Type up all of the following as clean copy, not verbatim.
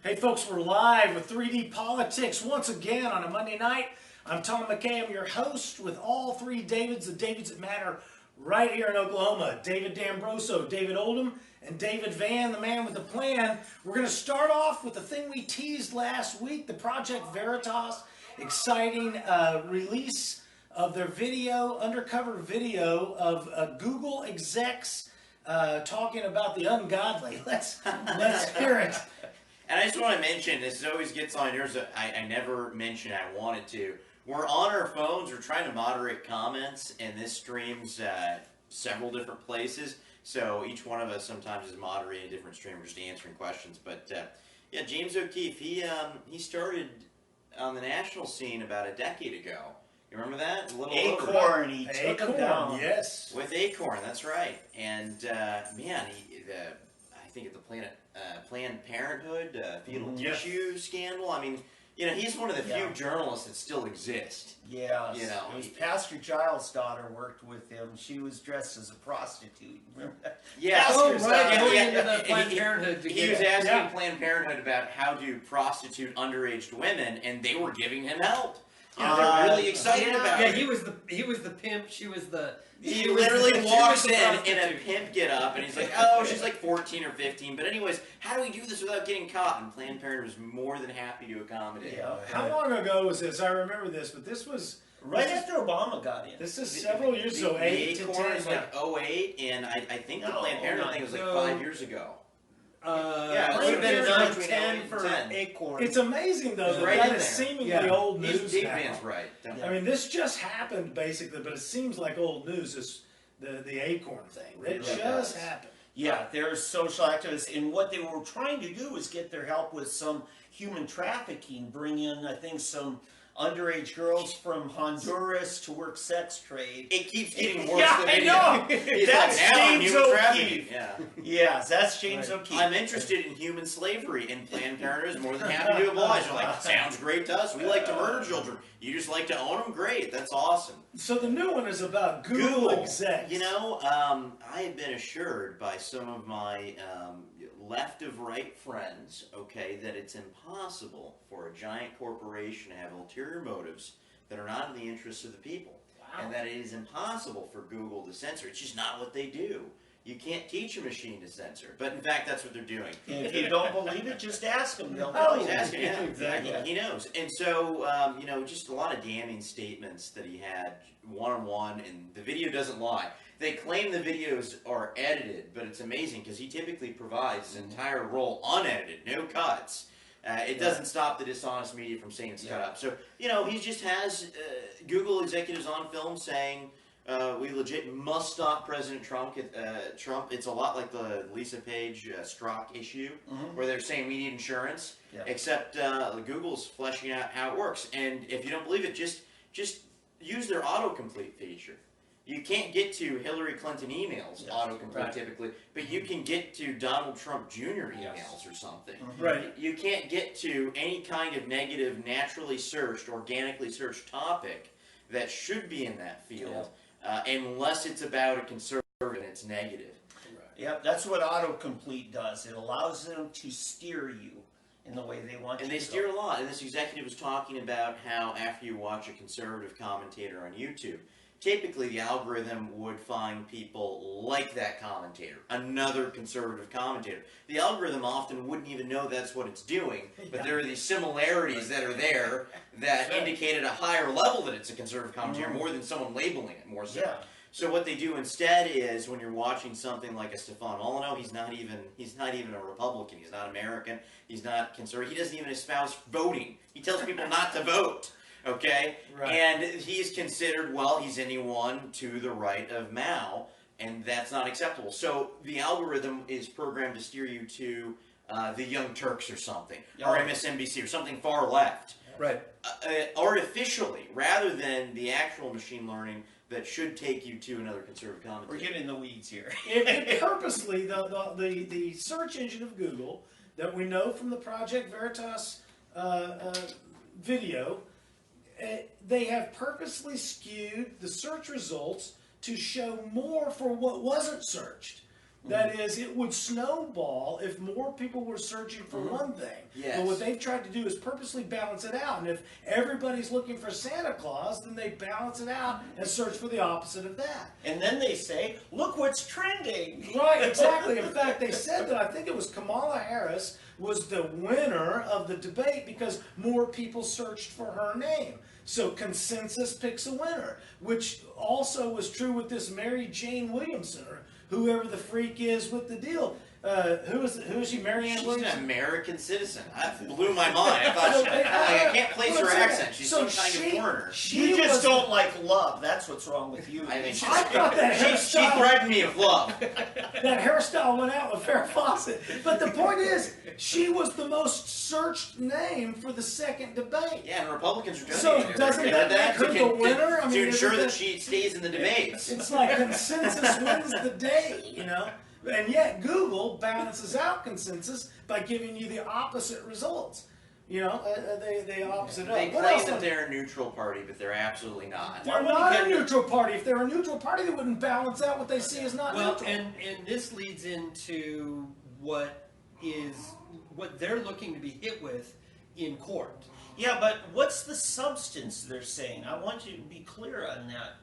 Hey folks, we're live with 3D Politics once again on a Monday night. I'm Tom McKay, I'm your host with all three Davids, the Davids that matter right here in Oklahoma. David D'Ambroso, David Oldham, and David Van, the man with the plan. We're going to start off with the thing we teased last week, the Project Veritas, exciting release of their video, undercover video of Google execs talking about the ungodly. Let's hear it. And I just want to mention, this always gets on yours, I never mentioned I wanted to. We're on our phones, we're trying to moderate comments, and this streams several different places. So each one of us sometimes is moderating a different stream, or just answering questions. But yeah, James O'Keefe, he started on the national scene about a decade ago. You remember that? A little Acorn, he took him down. Yes. With Acorn, that's right. And man, I think at the Planned Parenthood fetal tissue scandal. I mean, you know, he's one of the few journalists that still exist. Yeah, you know, Pastor Giles' daughter worked with him. She was dressed as a prostitute. Remember that? Yeah, Going into the Planned Parenthood. He was asking Planned Parenthood about how to prostitute underage women, and they were giving him help. They're really excited about it. Yeah, he was the pimp. She was the. He literally walks in a pimp get up, and he's like, "Oh, she's like 14 or 15." But anyways, how do we do this without getting caught? And Planned Parenthood was more than happy to accommodate. Yeah. How long ago was this? I remember this, but this was right after Obama got in. This is several years ago. 8 to 10. Is like 08, and I think the Planned Parenthood thing was like 5 years ago. Yeah, it would have been 9-10 for Acorn. It's amazing though that is seemingly old news Dave now. Van's right. I mean, this just happened basically, but it seems like old news. Is the Acorn thing? It just happened. Yeah, they're social activists, and what they were trying to do was get their help with some human trafficking, bring in, I think, some underage girls from Honduras to work sex trade. It keeps getting worse. Yeah, I know. That's James O'Keefe. Yeah. Yes, that's James O'Keefe. I'm interested in human slavery, and Planned Parenthood is more than happy to oblige. They're like, sounds great to us. We like to murder children. You just like to own them? Great. That's awesome. So the new one is about Google execs. You know, I have been assured by some of my left of right friends, okay, that it's impossible for a giant corporation to have ulterior motives that are not in the interests of the people. Wow. And that it is impossible for Google to censor. It's just not what they do. You can't teach a machine to censor. But in fact, that's what they're doing. And if you don't believe it, just ask them. They'll tell you. Ask him, yeah. Exactly. He knows. And so, you know, just a lot of damning statements that he had one-on-one, and the video doesn't lie. They claim the videos are edited, but it's amazing because he typically provides his entire roll unedited, no cuts. It doesn't stop the dishonest media from saying it's cut up. So, you know, he just has Google executives on film saying, we legit must stop President Trump. It's a lot like the Lisa Page Strzok issue, where they're saying we need insurance, except Google's fleshing out how it works. And if you don't believe it, just use their autocomplete feature. You can't get to Hillary Clinton emails autocomplete typically, but you can get to Donald Trump Jr. emails or something. Right. You can't get to any kind of negative, naturally searched, organically searched topic that should be in that field, unless it's about a conservative and it's negative. Right. Yep, that's what autocomplete does. It allows them to steer you in the way they want you to. And they steer a lot. And this executive was talking about how after you watch a conservative commentator on YouTube, typically the algorithm would find people like that commentator, another conservative commentator. The algorithm often wouldn't even know that's what it's doing, but there are these similarities that are there that indicate at a higher level that it's a conservative commentator more than someone labeling it more so. Yeah. So what they do instead is when you're watching something like a Stefan Molyneux, he's not even a Republican, he's not American, he's not conservative, he doesn't even espouse voting. He tells people not to vote. Okay? Right. And he's considered, well, he's anyone to the right of Mao, and that's not acceptable. So the algorithm is programmed to steer you to the Young Turks or something, or MSNBC, or something far left. Right. Artificially, rather than the actual machine learning that should take you to another conservative commentator. We're getting in the weeds here. It purposely, the search engine of Google that we know from the Project Veritas video, they have purposely skewed the search results to show more for what wasn't searched. That is, it would snowball if more people were searching for one thing. Yes. But what they've tried to do is purposely balance it out. And if everybody's looking for Santa Claus, then they balance it out and search for the opposite of that. And then they say, look what's trending. Right, exactly. In fact, they said that I think it was Kamala Harris was the winner of the debate because more people searched for her name. So consensus picks a winner, which also was true with this Mary Jane Williamson, or whoever the freak is with the deal. Who is she? Mary Ann She's Williamson? an American citizen. That blew my mind. I thought I can't place her accent. She's some kind of foreigner. You just don't like love. That's what's wrong with you. I think I thought that she hairstyle, threatened me of love. that hairstyle went out with Farrah Fawcett. But the point is, she was the most searched name for the second debate. Yeah, and Republicans are So donating her. doesn't You that know make her to- the winner? I mean, to ensure isn't that that- she stays in the debates. It's like consensus wins the day, you know? And yet Google balances out consensus by giving you the opposite results. You know, they opposite They up. What claim else? that they're a neutral party, but they're absolutely not. They're not a neutral party. If they're a neutral party, they wouldn't balance out what they see as not Well, neutral. and this leads into what they're looking to be hit with in court. Yeah, but what's the substance they're saying? I want you to be clear on that.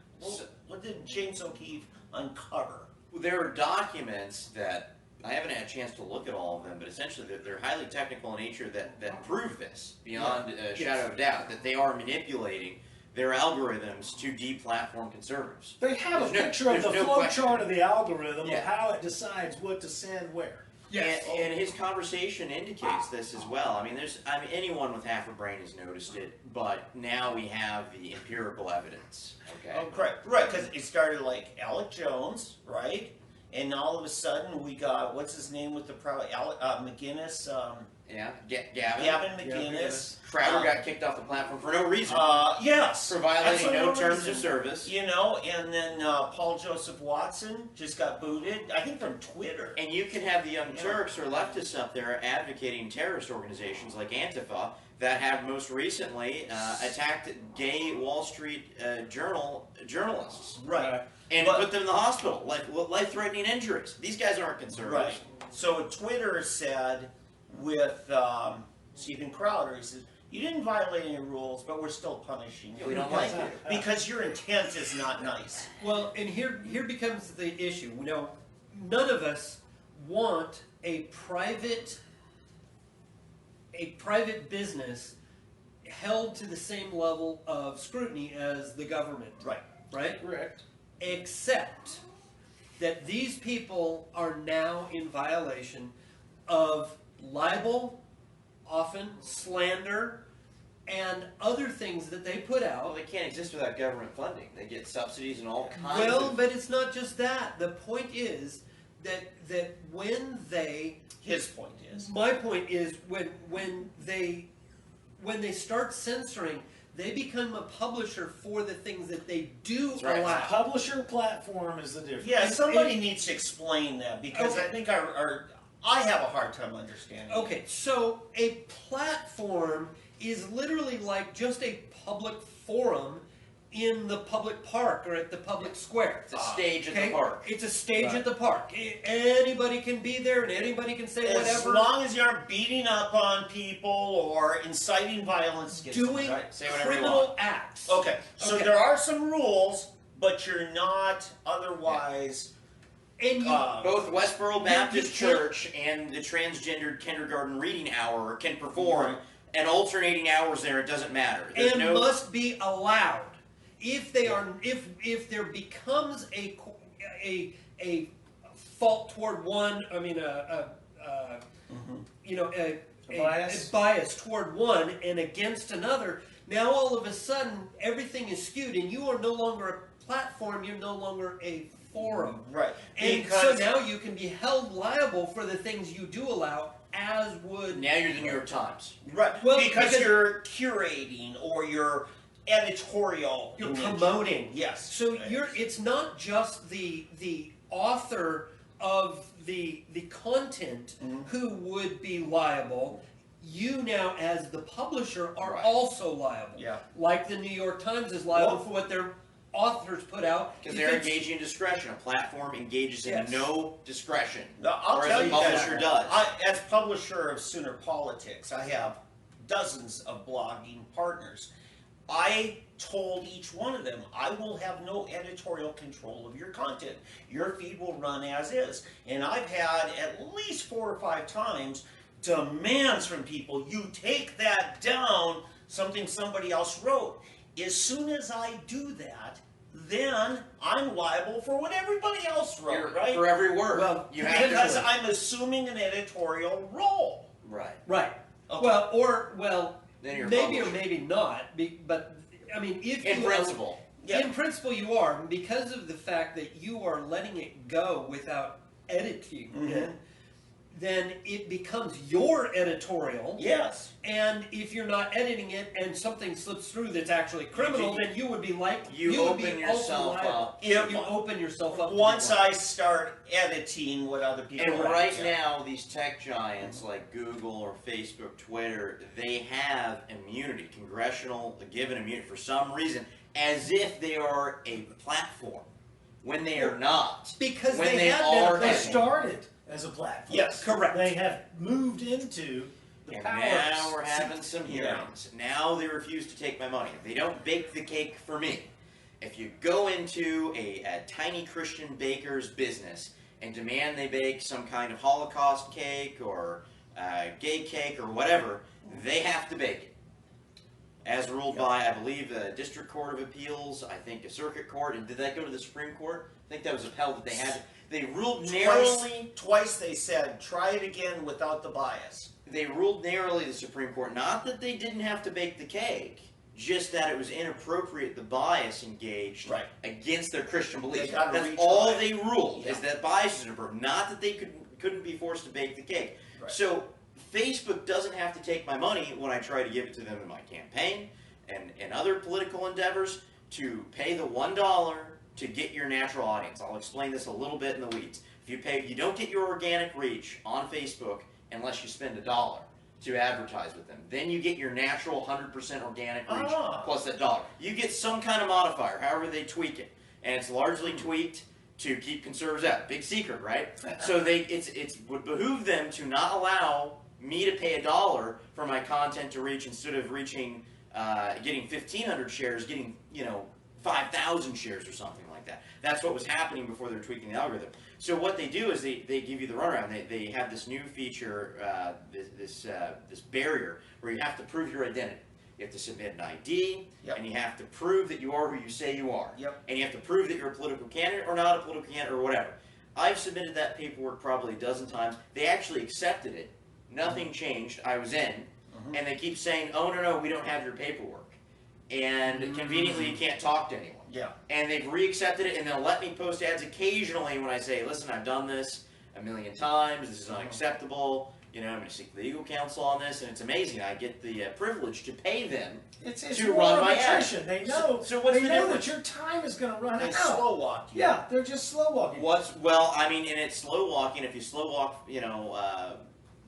What did James O'Keefe uncover? There are documents that I haven't had a chance to look at all of them, but essentially they're highly technical in nature that prove this beyond a shadow of doubt, that they are manipulating their algorithms to deplatform conservatives. They have There's a no- picture of there's the no flow question. chart of the algorithm Yeah. of how it decides what to send where. Yes. And his conversation indicates this as well. I mean, anyone with half a brain has noticed it, but now we have the empirical evidence. Okay. Oh, correct. Right, because it started like Alec Jones, right? And all of a sudden we got, what's his name with the McGinnis? Yeah. Gavin. Gavin McGinnis. Crowder got kicked off the platform for no reason. Yes. For violating absolutely no terms reason. of service. You know, and then Paul Joseph Watson just got booted, I think from Twitter. And you can have the Young Turks or leftists up there advocating terrorist organizations like Antifa that have most recently attacked gay Wall Street journalists. Right. And But- put them in the hospital, like life-threatening injuries. These guys aren't conservatives. Right. So Twitter said with Stephen Crowder, he says, you didn't violate any rules, but we're still punishing you. We don't like it. Because your intent is not nice. Well, and here becomes the issue. You know, none of us want a private business held to the same level of scrutiny as the government. Right. Right? Correct. Except that these people are now in violation of libel, often slander, and other things that they put Well, out. they can't exist without government funding. They get subsidies and all kinds Well, of... but it's not just that. The point is that when they, His point is. my point is when they start censoring, they become a publisher for the things that they do That's right. allow. Publisher platform is the difference. Yeah, somebody needs to explain that because Okay. I think I have a hard time understanding. Okay, so a platform is literally like just a public forum in the public park or at the public square. It's a stage at Okay? the park. It's a stage Right. at the park. Anybody can be there and anybody can say As whatever. long as you aren't beating up on people or inciting violence against them, Doing right? Say whatever you criminal want. acts. Okay, so Okay. there are some rules, but you're not otherwise. And you, Both Westboro Baptist you can't- Church and the transgendered kindergarten reading hour can perform, Right. and alternating hours there, it doesn't matter. There's and no... must be allowed. If they are, if there becomes a fault toward one, I mean you know a bias toward one and against another. Now all of a sudden everything is skewed, and you are no longer a platform. You're no longer a forum. Right. And Because so now you can be held liable for the things you do allow, as would. Now you're the New York Times. right, Well, because because- you're curating or you're editorial. You're in nature. promoting. Yes. So it's not just the author of the content who would be liable. You now, as the publisher, are Right. also liable. Yeah. Like the New York Times is liable Well- for what they're authors put out. Because they're engaging in discretion. A platform engages in Yes. no discretion. Now, I'll whereas tell a you publisher does. as publisher of Sooner Politics, I have dozens of blogging partners. I told each one of them, I will have no editorial control of your content. Your feed will run as is. And I've had at least 4 or 5 times demands from people, you take that down, something somebody else wrote. As soon as I do that, then I'm liable for what everybody else wrote, right? For every word. Well, you have Because to. I'm assuming an editorial role. Right. Right. Okay. Well, Then you're maybe or published. maybe not. But I mean, if In you principle. Yeah. in principle, you are, because of the fact that you are letting it go without editing it. Then it becomes your editorial. Yes. And if you're not editing it and something slips through that's actually criminal, then you would be like You would open be also yourself liable. up. If- You open yourself up. to Once be I start editing what other people And write. right Yeah. now, these tech giants like Google or Facebook, Twitter, they have immunity, given immunity for some reason, as if they are a platform, when they are not. because when they have are been They editing. started as a platform. Yes. correct. They have moved into the And power. now we're having some Yeah. hearings. Now they refuse to take my money. They don't bake the cake for me. If you go into a tiny Christian baker's business and demand they bake some kind of Holocaust cake or gay cake or whatever, they have to bake it. As ruled by, I believe, the District Court of Appeals, I think a Circuit Court, and did that go to the Supreme Court? I think that was upheld that they had. They ruled narrowly. Twice they said, try it again without the bias. They ruled narrowly, the Supreme Court, not that they didn't have to bake the cake, just that it was inappropriate, the bias engaged Right. against their Christian beliefs. They gotta That's reach all right. they ruled, is Yeah. that bias is inappropriate, not that they couldn't be forced to bake the cake. Right. So Facebook doesn't have to take my money when I try to give it to them in my campaign and other political endeavors to pay the $1 to get your natural audience. I'll explain this a little bit in the weeds. You don't get your organic reach on Facebook unless you spend $1 to advertise with them. Then you get your natural 100% organic reach plus that $1. You get some kind of modifier, however they tweak it, and it's largely tweaked to keep conservatives out. Big secret, right? So it would behoove them to not allow me to pay $1 for my content to reach, instead of reaching, getting 1,500 shares, getting 5,000 shares or something like that. That's what was happening before they were tweaking the algorithm. So what they do is they give you the runaround. They have this new feature, this barrier where you have to prove your identity. You have to submit an ID, Yep. and you have to prove that you are who you say you are. Yep. And you have to prove that you're a political candidate or not a political candidate or whatever. I've submitted that paperwork probably a dozen times. They actually accepted it. Nothing changed. I was in. And they keep saying, oh, no, we don't have your paperwork. And conveniently, you can't talk to anyone. Yeah. And they've re-accepted it, and they'll let me post ads occasionally when I say, listen, I've done this a million times. This is unacceptable. I'm going to seek legal counsel on this. And it's amazing. I get the privilege to pay them It's to more run of my attrition. ad. They know. So what's they the know difference? that your time is going to run They out. slow walk you. Yeah, they're just slow walking. And it's slow walking. If you slow walk,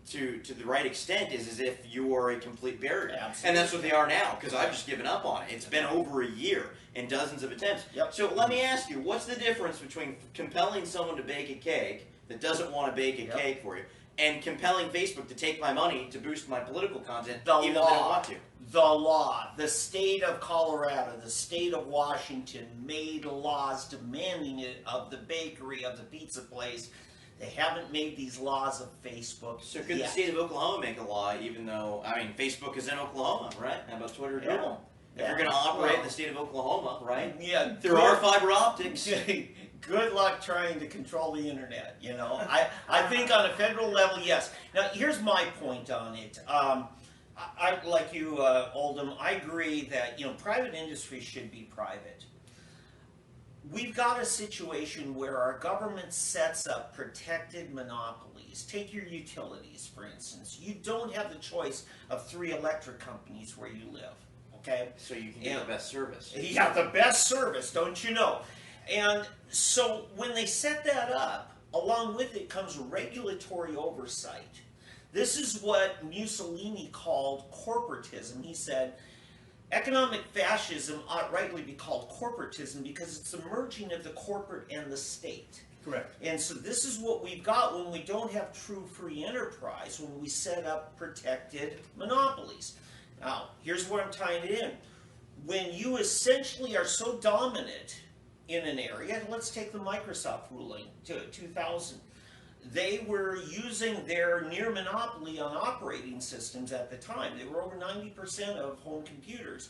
to the right extent, is as if you are a complete barrier. Absolutely. And that's what they are now, because I've just given up on it. It's been over a year and dozens of attempts. Yep. So let me ask you, what's the difference between compelling someone to bake a cake that doesn't want to bake a Yep. cake for you, and compelling Facebook to take my money to boost my political content, The even though they don't law. want to? The law. The state of Colorado, the state of Washington made laws demanding it of the bakery, of the pizza place. They haven't made these laws of Facebook So could the yet. state of Oklahoma make a law, even though, Facebook is in Oklahoma, right? How about Twitter and Yeah. Google? If Yeah. you're going to operate in Well- the state of Oklahoma, right? Yeah, There are fiber optics. Good luck trying to control the internet. I think on a federal level, yes. Now, here's my point on it. I like you, Oldham. I agree that private industry should be private. We've got a situation where our government sets up protected monopolies. Take your utilities, for instance. You don't have the choice of 3 electric companies where you live. Okay. So you can get the best service. You have the best service, don't you know? And so when they set that up, along with it comes regulatory oversight. This is what Mussolini called corporatism. He said, Economic fascism ought rightly be called corporatism because it's a merging of the corporate and the state. Correct. And so this is what we've got when we don't have true free enterprise, when we set up protected monopolies. Now, here's where I'm tying it in. When you essentially are so dominant in an area, and let's take the Microsoft ruling to 2000. They were using their near monopoly on operating systems at the time. They were over 90% of home computers.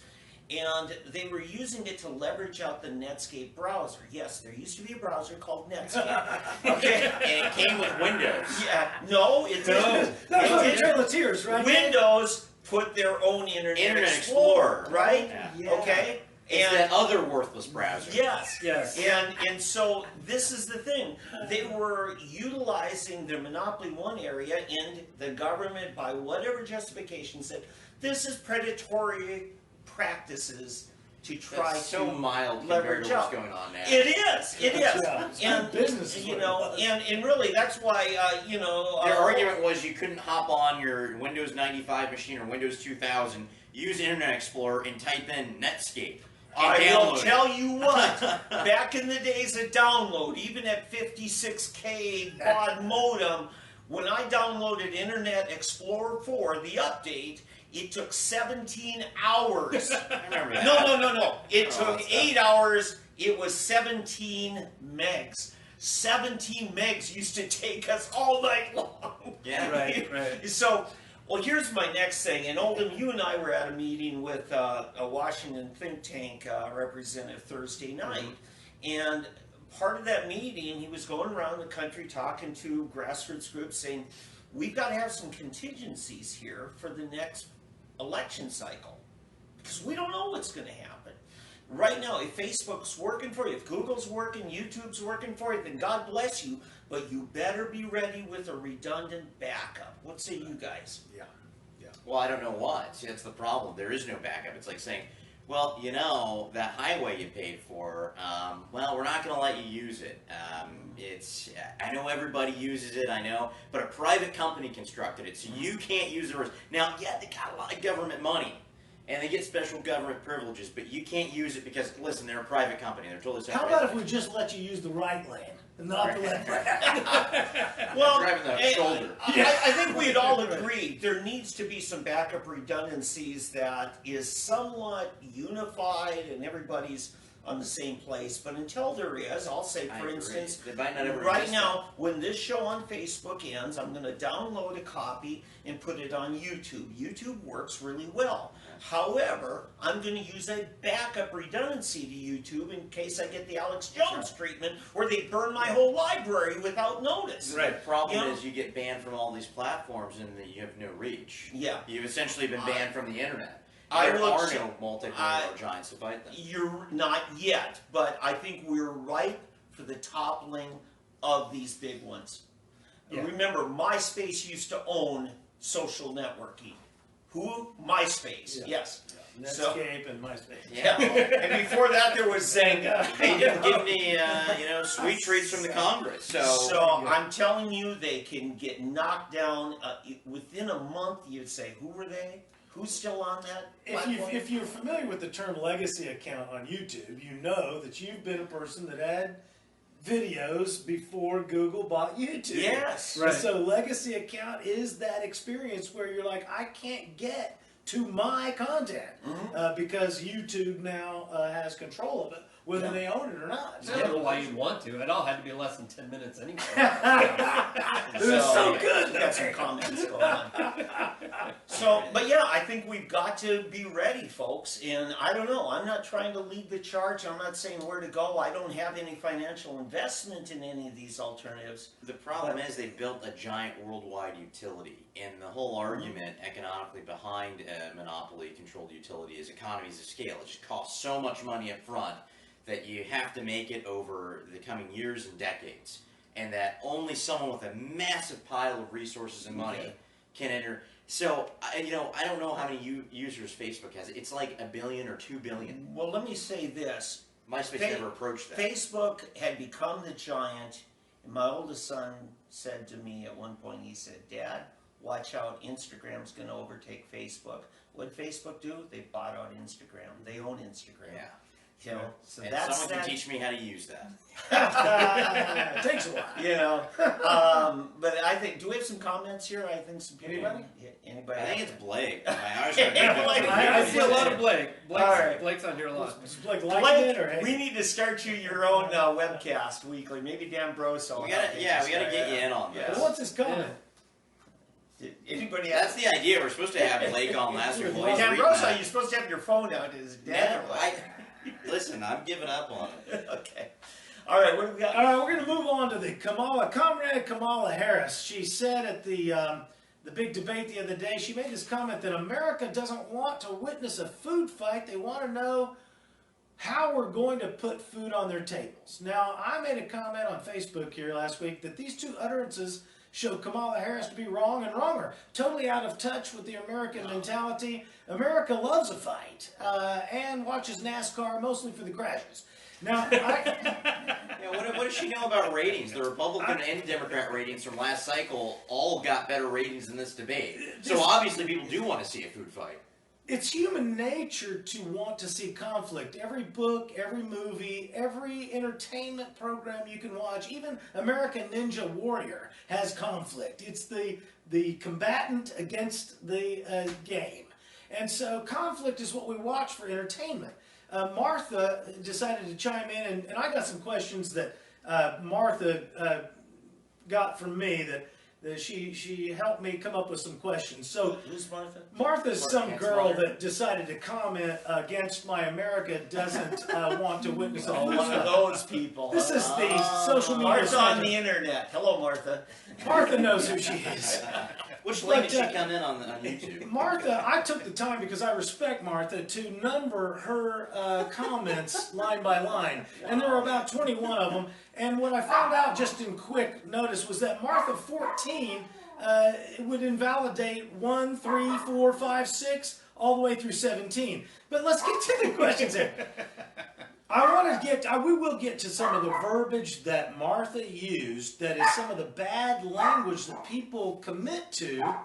And they were using it to leverage out the Netscape browser. Yes, there used to be a browser called Netscape. Okay? And it came with Windows. Yeah, no, it didn't. That's what It the Trail of Tears, right? Windows put their own Internet Explorer, right? Yeah. Okay? It's that other worthless browser. Yes. Yes. And so this is the thing. They were utilizing their monopoly one area, and the government, by whatever justification, said this is predatory practices to try That's so to mild compared leverage to what's up. going on now. It is. It is. Yeah, it's And good business is you what know, it was. and really that's why you know Their argument was you couldn't hop on your Windows 95 machine or Windows 2000, use Internet Explorer, and type in Netscape. And I will download it. tell you what, back in the days of download, even at 56K baud modem, when I downloaded Internet Explorer 4, the update, it took 17 hours. I remember that. No. It Oh, took 8 hours. It was 17 megs. 17 megs used to take us all night long. Yeah. Right. So, well, here's my next thing. And Oldham, you and I were at a meeting with a Washington think tank representative Thursday night. And part of that meeting, he was going around the country talking to grassroots groups saying, we've got to have some contingencies here for the next election cycle. Because we don't know what's going to happen. Right now, if Facebook's working for you, if Google's working, YouTube's working for you, then God bless you. But you better be ready with a redundant backup. What say you guys? Yeah. Well, I don't know what. See, that's the problem. There is no backup. It's like saying, well, you know, that highway you paid for, well, we're not going to let you use it. I know everybody uses it, I know, but a private company constructed it, so you can't use the roads. Now, yeah, they got a lot of government money, and they get special government privileges, but you can't use it because, listen, they're a private company. They're totally separate. How about if we just let you use the right lane and not the left lane? Well, driving the and shoulder. I think we'd all agree there needs to be some backup redundancies that is somewhat unified and everybody's on the same place. But until there is, I'll say, I for agree. instance, They might not ever right exist now, when this show on Facebook ends, I'm going to download a copy and put it on YouTube. YouTube works really well. However, I'm going to use a backup redundancy to YouTube in case I get the Alex Jones treatment where they burn my whole library without notice. Right. The problem You know? is you get banned from all these platforms and you have no reach. Yeah. You've essentially been banned from the internet. I There will are say- no multi-billion-dollar giants to fight them. You're not yet, but I think we're ripe for the toppling of these big ones. Yeah. Remember, MySpace used to own social networking. Who? MySpace. Yeah. Yes. So- Netscape and MySpace. Yeah. And before that, there was Zynga. They didn't give me, sweet treats from the Congress. So I'm telling you, they can get knocked down within a month. You'd say, who were they? Who's still on that platform? If you're familiar with the term legacy account on YouTube, you know that you've been a person that had videos before Google bought YouTube. Yes. And so legacy account is that experience where you're like, I can't get to my content because YouTube now has control of it, whether they own it or not. I don't know why you'd want to. It all had to be less than 10 minutes anyway. It was so good. We got some comments going on. So, but yeah, I think we've got to be ready, folks. And I don't know. I'm not trying to lead the charge. I'm not saying where to go. I don't have any financial investment in any of these alternatives. the problem is they built a giant worldwide utility, and the whole argument economically behind a monopoly-controlled utility is economies of scale. It just costs so much money up front that you have to make it over the coming years and decades, and that only someone with a massive pile of resources and money can enter. So, I don't know how many users Facebook has. It's like 1 billion or 2 billion. Well, let me say this. MySpace never approached that. Facebook had become the giant, and my oldest son said to me at one point, he said, Dad, watch out, Instagram's going to overtake Facebook. What did Facebook do? They bought out Instagram. They own Instagram. Yeah. You know, so And that's someone that. can teach me how to use that. It takes a while. You know, but I think, do we have some comments here? I think some people. Anybody? Yeah, anybody? I think it's Blake. My eyes I see a lot of Blake. Blake's, All right. Blake's on here a lot. Is Blake liking it, or Blake, hey? we need to start you your own webcast weekly. Maybe Dan Broso. We gotta get you in on Yeah. this. Well, what's his comment? Did anybody That's have? the idea. We're supposed to have Blake on last week. Well, he's Dan reading Broso, that. you're supposed to have your phone out. Is Dan? Listen, I'm giving up on it. Okay. All right. What do we got? All right, we're going to move on to the Comrade Kamala Harris. She said at the big debate the other day, she made this comment that America doesn't want to witness a food fight. They want to know how we're going to put food on their tables. Now, I made a comment on Facebook here last week that these two utterances show Kamala Harris to be wrong and wronger, totally out of touch with the American mentality. America loves a fight and watches NASCAR mostly for the crashes. Now, Yeah, what does she know about ratings? The Republican and Democrat ratings from last cycle all got better ratings than this debate. So obviously people do want to see a food fight. it's human nature to want to see conflict. Every book, every movie, every entertainment program you can watch, even American Ninja Warrior has conflict. It's the combatant against the game. And so conflict is what we watch for entertainment. Martha decided to chime in, and I got some questions that Martha got from me that she helped me come up with some questions. So Who's Martha? Martha's some Martha's girl mother. that decided to comment against my America doesn't want to witness a Oh, food one of fight. those people. This is the social media. Martha on the segment. internet. Hello, Martha. Martha knows who she is. Which link But, did she come in on YouTube? Martha, I took the time because I respect Martha to number her comments line by line, and there were about 21 of them. And what I found out just in quick notice was that Martha 14 would invalidate 1, 3, 4, 5, 6, all the way through 17. But let's get to the questions here. We will get to some of the verbiage that Martha used that is some of the bad language that people commit to.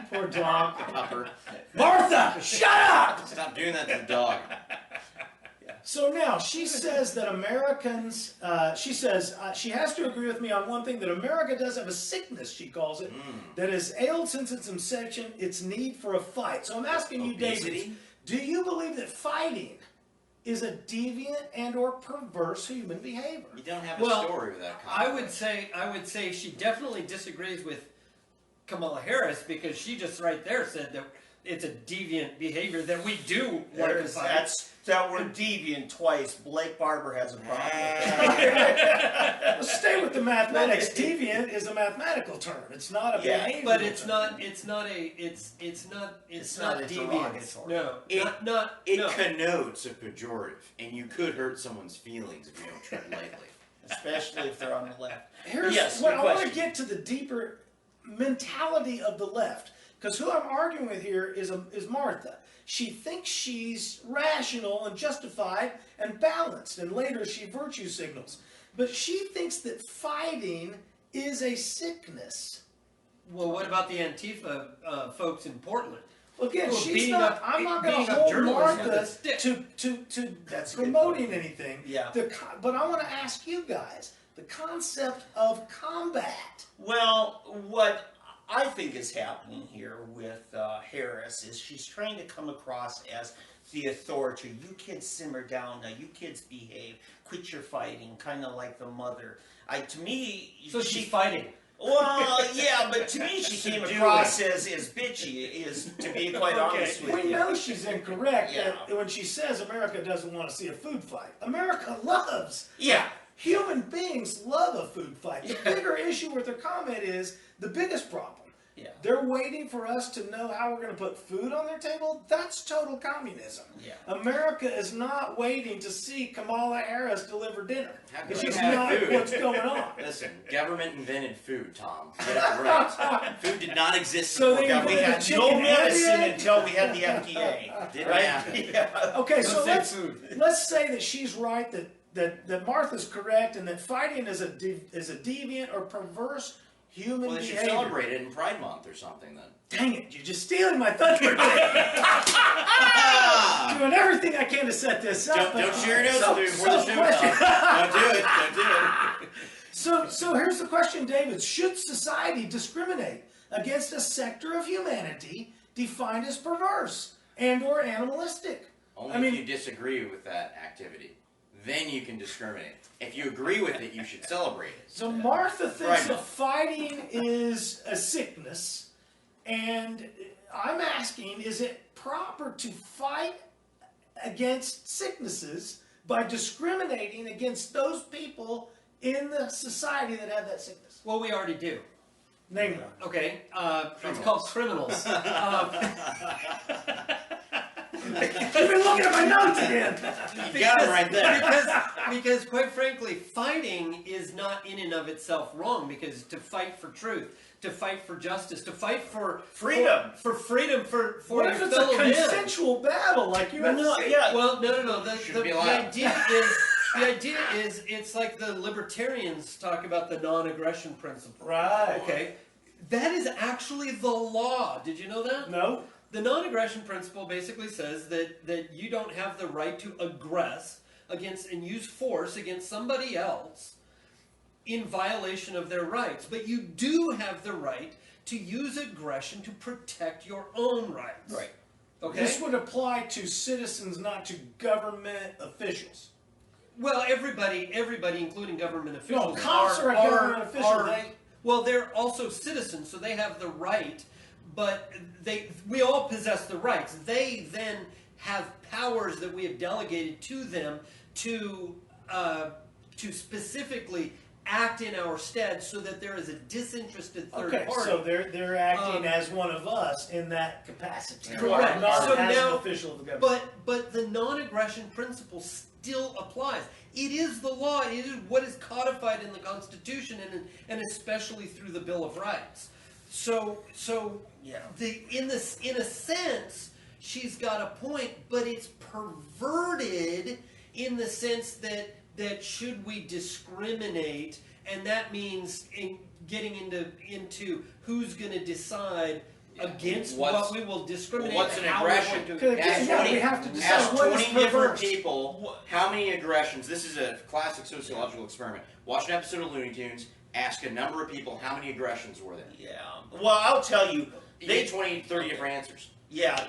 Poor dog. Upper. Martha, shut up! Stop doing that to the dog. So now she says that Americans, she says she has to agree with me on one thing, that America does have a sickness, she calls it, that has ailed since its inception, its need for a fight. So I'm asking you, David, Obesity? do you believe that fighting is a deviant and or perverse human behavior? You don't have a Well, story with that I conflict. would say she definitely disagrees with Kamala Harris because she just right there said that it's a deviant behavior that we do want to fight. That's that word deviant twice. Blake Barber has a problem with that. Let's stay with the mathematics. Deviant is a mathematical term. It's not a Yeah, behavior. But it's not a deviant. derogatory. No, It- not It no. connotes a pejorative, and you could hurt someone's feelings if you don't tread lightly. Especially if they're on the left. Here's Yes, what good I want to question. get to the deeper mentality of the left, because who I'm arguing with here is Martha. She thinks she's rational and justified and balanced, and later she virtue signals. But she thinks that fighting is a sickness. Well, what about the Antifa folks in Portland? Well, again, Who are she's beating not. up- I'm not going beating to up hold journalists with a Martha stick. to That's a good promoting point. anything. Yeah. But I want to ask you guys the concept of combat. Well, what I think is happening here with Harris is she's trying to come across as the authority. You kids simmer down now. You kids behave. Quit your fighting. Kind of like the mother. To me, So she's fighting. Well, yeah, but to me she came Subdue across as bitchy. Is to be quite honest with We you. know she's incorrect Yeah. when she says America doesn't want to see a food fight. America loves. Yeah. Human beings love a food fight. The bigger issue with her comment is the biggest problem. Yeah. They're waiting for us to know how we're going to put food on their table. That's total communism. Yeah. America is not waiting to see Kamala Harris deliver dinner. How It's can just you have not food? what's going on. Listen, government invented food, Tom. Get it right. Food did not exist So before they government. We invented had no chicken medicine and egg? until we had the FDA. Didn't Right? happen. Yeah. Okay, so Let's say let's say that she's right, that Martha's correct, and that fighting is a deviant or perverse human Well, they should behavior. celebrate it in Pride Month or something then. Dang it, you're just stealing my thunder. Doing everything I can to set this up. Don't share your notes with me before the show question. Don't do it. Don't do it. So here's the question, David. Should society discriminate against a sector of humanity defined as perverse and or animalistic? Only if you disagree with that activity. Then you can discriminate. If you agree with it, you should celebrate it. So Martha thinks Right. that fighting is a sickness, and I'm asking, is it proper to fight against sicknesses by discriminating against those people in the society that have that sickness? Well, we already do. Name one. Okay, it's called criminals. You've been looking at my notes again. You got it right there. Because quite frankly, fighting is not in and of itself wrong, because to fight for truth, to fight for justice, to fight for Freedom. for freedom, for What your if it's fellow a man. consensual battle like UFC? No, yeah. Well, no. Shouldn't be The allowed. idea is it's like the libertarians talk about the non-aggression principle. Right. Okay, that is actually the law. Did you know that? No. The non-aggression principle basically says that you don't have the right to aggress against and use force against somebody else in violation of their rights, but you do have the right to use aggression to protect your own rights. Right. Okay. This would apply to citizens, not to government officials. Well, everybody, including government officials, cops are a government official. Well, they're also citizens, so they have the right. But we all possess the rights. They then have powers that we have delegated to them to specifically act in our stead, so that there is a disinterested third Okay, party. so they're acting as one of us in that capacity. Correct. Not So as now- an official of the government. But the non-aggression principle still applies. It is the law. It is what is codified in the Constitution, and especially through the Bill of Rights. So Yeah. in a sense, she's got a point, but it's perverted in the sense that should we discriminate, and that means getting into who's going to decide against what we will discriminate. What's an and how we're aggression? going to- Ask Ask 20 we have to decide ask what is 20 different perverse. people how many aggressions. This is a classic sociological experiment. Watch an episode of Looney Tunes. Ask a number of people how many aggressions were there. Yeah. Well, I'll tell you. You get 20, 30 different answers. Yeah,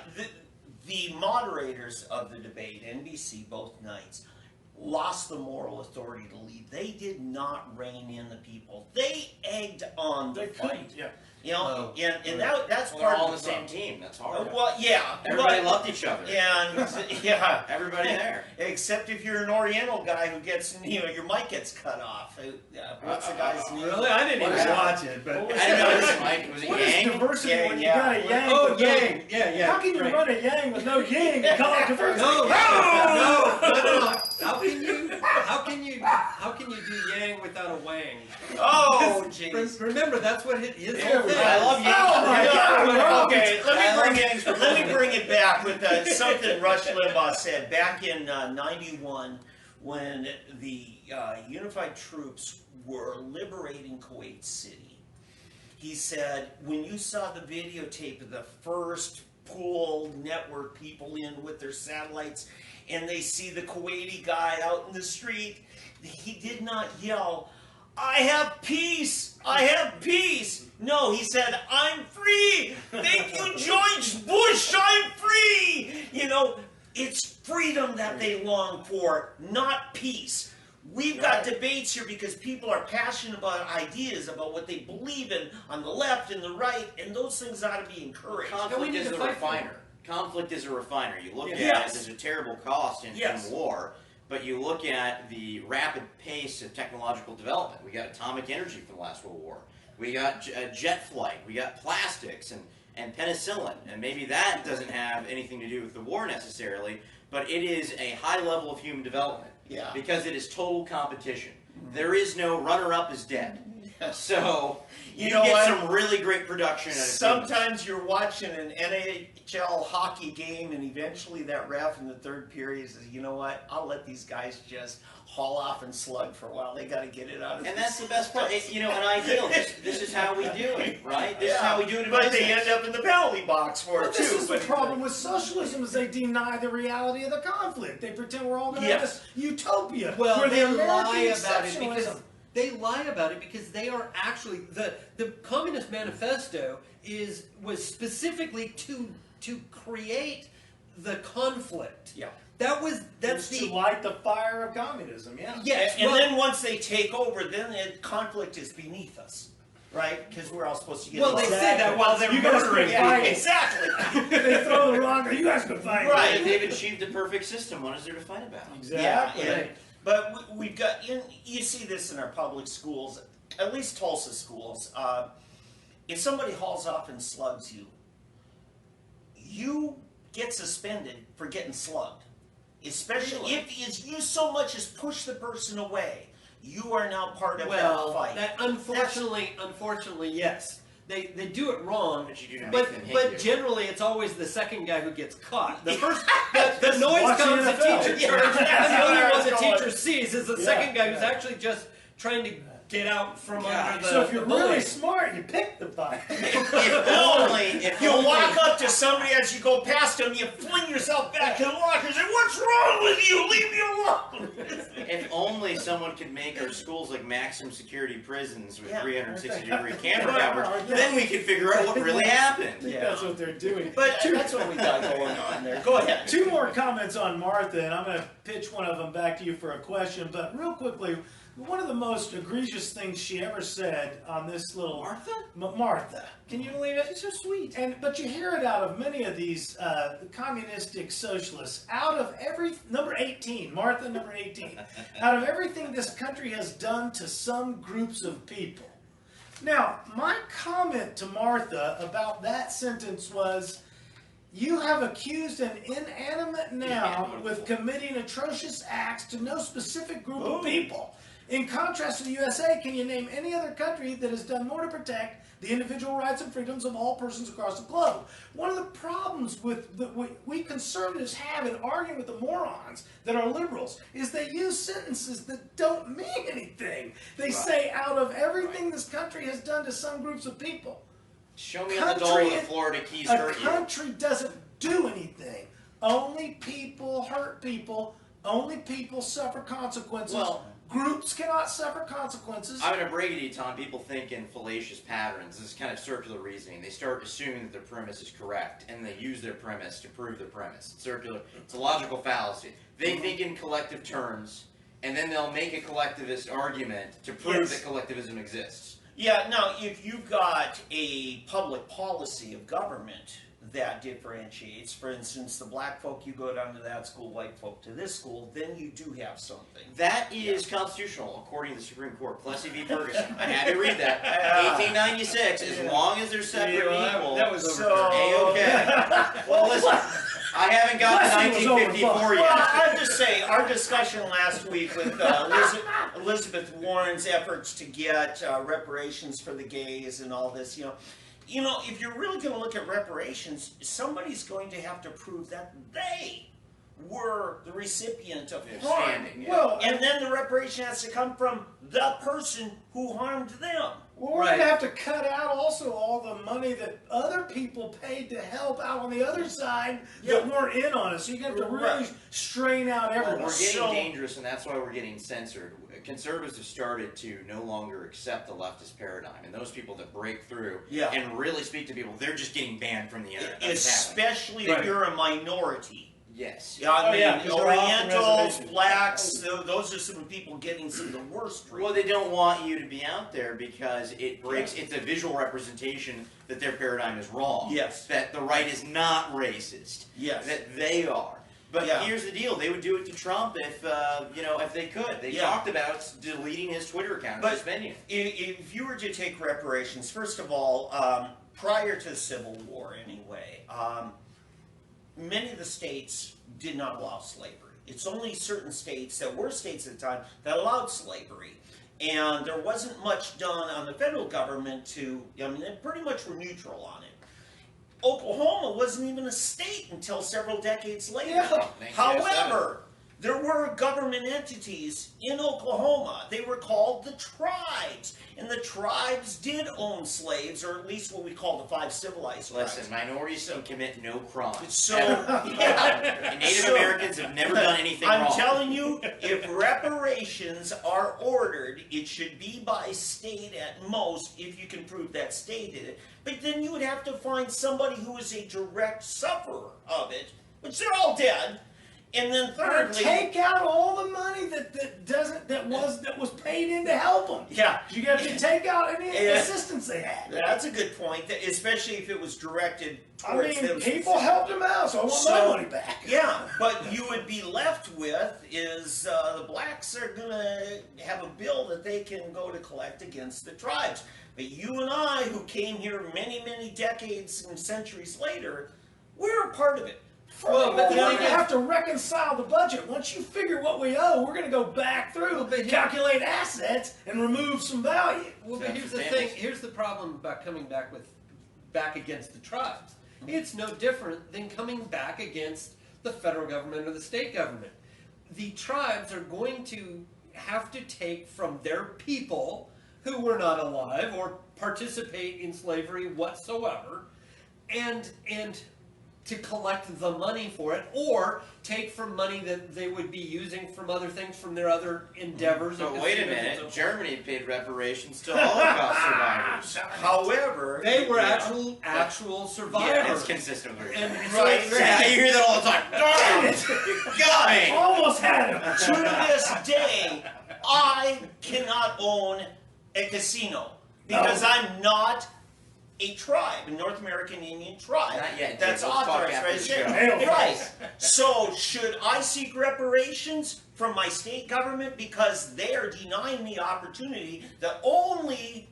the moderators of the debate, NBC, both nights, lost the moral authority to lead. They did not rein in the people. They egged on the They fight. couldn't, yeah. You know, and that's Well, they're part all on of the same team. That's hard. Well, yeah. Everybody but- loved each other. And, yeah. Everybody there. Except if you're an Oriental guy who gets, your mic gets cut off. What's the guy's name? Really, I didn't even watch it, but I didn't know this, Mike. Was it What is Yang? diversity Yang, when you yeah. got a yang? oh, with no- Yang, yeah. How can you right. run a yang with no yang and call it diversity? No. How can you do yang without a wang? Oh, jeez. Remember, that's what his There whole we thing. go. I love Yang. Oh my God. Okay, I let me bring it back with something Rush Limbaugh said back in '91 when the Unified Troops were liberating Kuwait City. He said, when you saw the videotape of the first pool network people in with their satellites, and they see the Kuwaiti guy out in the street, he did not yell, "I have peace! I have peace!" No, he said, "I'm free! Thank you, George Bush! I'm free!" It's freedom that they long for, not peace. We've got debates here because people are passionate about ideas, about what they believe in on the left and the right, and those things ought to be encouraged. Conflict need is to a fight for refiner. Conflict is a refiner. You look at Yes. it as a terrible cost in Yes. war, but you look at the rapid pace of technological development. We got atomic energy from the last World War. We got jet flight. We got plastics and penicillin. And maybe that doesn't have anything to do with the war necessarily, but it is a high level of human development. Yeah. Because it is total competition. There is no runner-up is dead. So you know get what? some really great production out of Sometimes you're watching an NHL hockey game, and eventually that ref in the third period says, "You know what? I'll let these guys just haul off and slug for a while. They got to get it out of." And that's the best part. An ideal. This is how we do it, right? This is how we do it. In But they business. end up in the penalty box for Well, it too. this is the But problem with socialism: is they deny the reality of the conflict. They pretend we're all going to have Yes. this utopia. Well, where they the American lie about it because exceptionalism. they are actually the Communist Manifesto was specifically to create the conflict. Yeah. That's to light the fire of communism. Yeah. Yes, and well, then once they take over, then the conflict is beneath us, right? Because we're all supposed to get. Well, they say that while they're You guys murdering can fight. Exactly. They throw the rock. You guys can fight. Right. They've achieved the perfect system. What is there to fight about? Exactly. Yeah, but we've got, you see this in our public schools, at least Tulsa schools. If somebody hauls off and slugs you, you get suspended for getting slugged. Especially if you so much as push the person away, you are now part of that fight. that unfortunately, yes. They do it wrong, But you do not but make them hate you. generally it's always the second guy who gets caught. The first, the noise watch the comes, the NFL. teacher, Yeah, and the that's where only I one was the going. teacher sees is the second guy who's actually just trying to get out from under the. So if you're the really bully. smart, you pick the fight. If You only- walk up to somebody as you go past them, you fling yourself back to the locker and say, "What's wrong with you? Leave me alone." If only someone could make our schools like maximum security prisons with Yeah. 360-degree camera Right, coverage, right. then we could figure out what really happened. I think Yeah. that's what they're doing. But that's what we got going on there. Go ahead. Two more comments on Martha, and I'm going to pitch one of them back to you for a question. But real quickly, one of the most egregious things she ever said on this little Martha? Martha, can you believe it? She's so sweet. But you hear it out of many of these communistic socialists. Out of every number 18, Martha number 18, out of everything this country has done to some groups of people. Now, my comment to Martha about that sentence was, you have accused an inanimate noun with committing atrocious acts to no specific group of people. In contrast to the USA, can you name any other country that has done more to protect the individual rights and freedoms of all persons across the globe? One of the problems with we conservatives have in arguing with the morons that are liberals is they use sentences that don't mean anything. They say, out of everything this country has done to some groups of people, Show me on the dole the Florida Keys a hurt you. country doesn't do anything. Only people hurt people. Only people suffer consequences. Well, groups cannot suffer consequences. I'm going to break it to you, Tom. People think in fallacious patterns. This is kind of circular reasoning. They start assuming that their premise is correct, and they use their premise to prove their premise. It's circular. It's a logical fallacy. They think in collective terms, and then they'll make a collectivist argument to prove that collectivism exists. Yeah, now, if you've got a public policy of government that differentiates, for instance, the black folk, you go down to that school, white folk to this school, then you do have something. That is constitutional, according to the Supreme Court. Plessy v. Ferguson. I had to read that. 1896, as long as they're separate people. that was So, A-okay. Well, listen, I haven't got to Plessy was 1954 well, yet. I'll just say, our discussion last week with Elizabeth Warren's efforts to get reparations for the gays and all this, you know, if you're really going to look at reparations, somebody's going to have to prove that they were the recipient of harm. Standing, yeah. Well, And then the reparation has to come from the person who harmed them. we're going to have to cut out also all the money that other people paid to help out on the other side that weren't in on it. So you have to really strain out everyone. We're getting dangerous, and that's why we're getting censored. Conservatives have started to no longer accept the leftist paradigm, and those people that break through and really speak to people, they're just getting banned from the internet. Especially if you're a minority. Yes. Yeah, I mean, 'cause they're off the Orientals, reservation. blacks, those are some people getting some of the worst treatment. Well, they don't want you to be out there because it breaks. It's a visual representation that their paradigm is wrong. Yes. That the right is not racist. Yes. That they are. But here's the deal: they would do it to Trump if if they could. They talked about deleting his Twitter account, suspending it. If you were to take reparations, first of all, prior to the Civil War, anyway, many of the states did not allow slavery. It's only certain states that were states at the time that allowed slavery. And there wasn't much done on the federal government to, I mean, they pretty much were neutral on it. Oklahoma wasn't even a state until several decades later. Yeah. However, there were government entities in Oklahoma. They were called the tribes. And the tribes did own slaves, or at least what we call the 5 civilized tribes. Listen, minorities can commit no crime. So, And Native Americans have never done anything wrong. I'm telling you, if reparations are ordered, it should be by state at most, if you can prove that state did it. But then you would have to find somebody who is a direct sufferer of it, which they're all dead. And then thirdly, take out all the money that was paid in to help them. Yeah. You got to take out any assistance they had. That's a good point, especially if it was directed I towards mean, them. people helped them out, so I want my money back. Yeah, but you would be left with is the blacks are going to have a bill that they can go to collect against the tribes. But you and I, who came here many, many decades and centuries later, we're a part of it. Well, but then you have to reconcile the budget. Once you figure what we owe, we're going to go back through, calculate assets, and remove some value. Well, but here's the thing. Here's the problem about coming back against the tribes. It's no different than coming back against the federal government or the state government. The tribes are going to have to take from their people who were not alive or participate in slavery whatsoever, and to collect the money for it, or take from money that they would be using from other things, from their other endeavors. But wait a minute, Germany paid reparations to Holocaust survivors. However, they were actual survivors. Yeah, it's consistent with And right. Yeah, you hear that all the time. Darn it! You got me! Almost had him. To this day, I cannot own a casino because I'm not a tribe, a North American Indian tribe. Not yet. That's We'll talk authorized, after right? the show. Right. So, should I seek reparations from my state government because they are denying me opportunity that only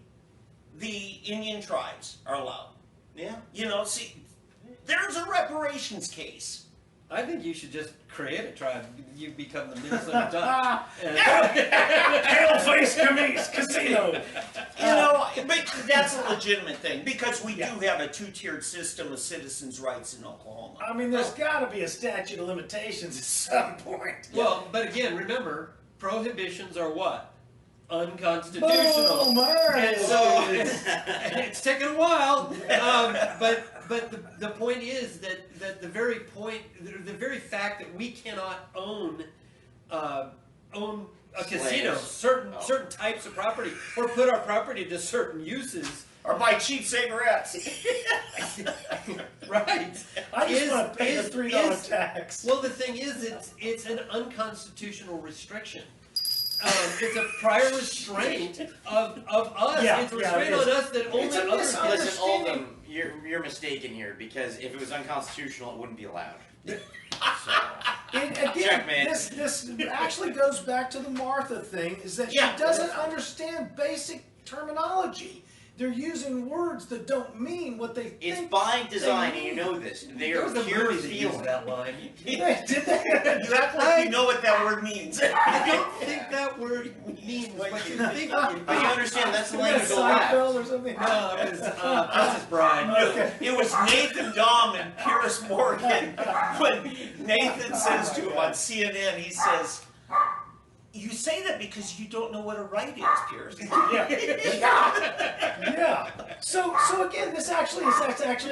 the Indian tribes are allowed? Yeah. You know, see, there's a reparations case. I think you should just create a tribe. You become the Minnesota Dutch. Pale-faced casino. You know, but that's a legitimate thing because we do have a 2-tiered system of citizens' rights in Oklahoma. I mean, there's got to be a statute of limitations at some point. Well, but again, remember, prohibitions are what? Unconstitutional. Boom, all right. And so it's taken a while, but the point is that the very fact that we cannot own a casino, certain types of property, or put our property to certain uses, Or buy cheap cigarettes. right? I just want to pay the $3 tax. Well, the thing is, it's an unconstitutional restriction. It's a prior restraint of us. Yeah, it's a restraint on us that only other Listen, Oldham, you're mistaken here because if it was unconstitutional, it wouldn't be allowed. And again, Checkmate. this actually goes back to the Martha thing, is that Yeah. she doesn't understand basic terminology. They're using words that don't mean what they It's think. by design, they and you mean. know this. They There are was a pure movie that used feeling. that line. Did they? You act like you know what that word means. I don't think that word means what you think. But you understand that's the language of Seinfeld laugh. or something? No, it was Princess Bride. Okay. It was Nathan Dahm and Pierce Morgan. When Nathan says to him on CNN, he says, "You say that because you don't know what a right is, Pierce." Yeah. So again, that's actually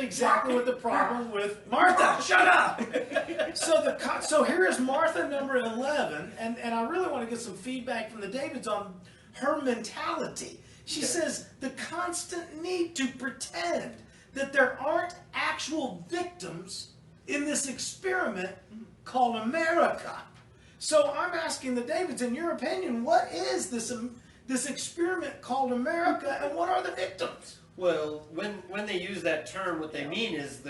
exactly what the problem with Martha. Shut up. So here is Martha number 11, and I really want to get some feedback from the Davids on her mentality. She says the constant need to pretend that there aren't actual victims in this experiment called America. So I'm asking the Davids, in your opinion, what is this experiment called America, and what are the victims? Well, when they use that term, what they mean is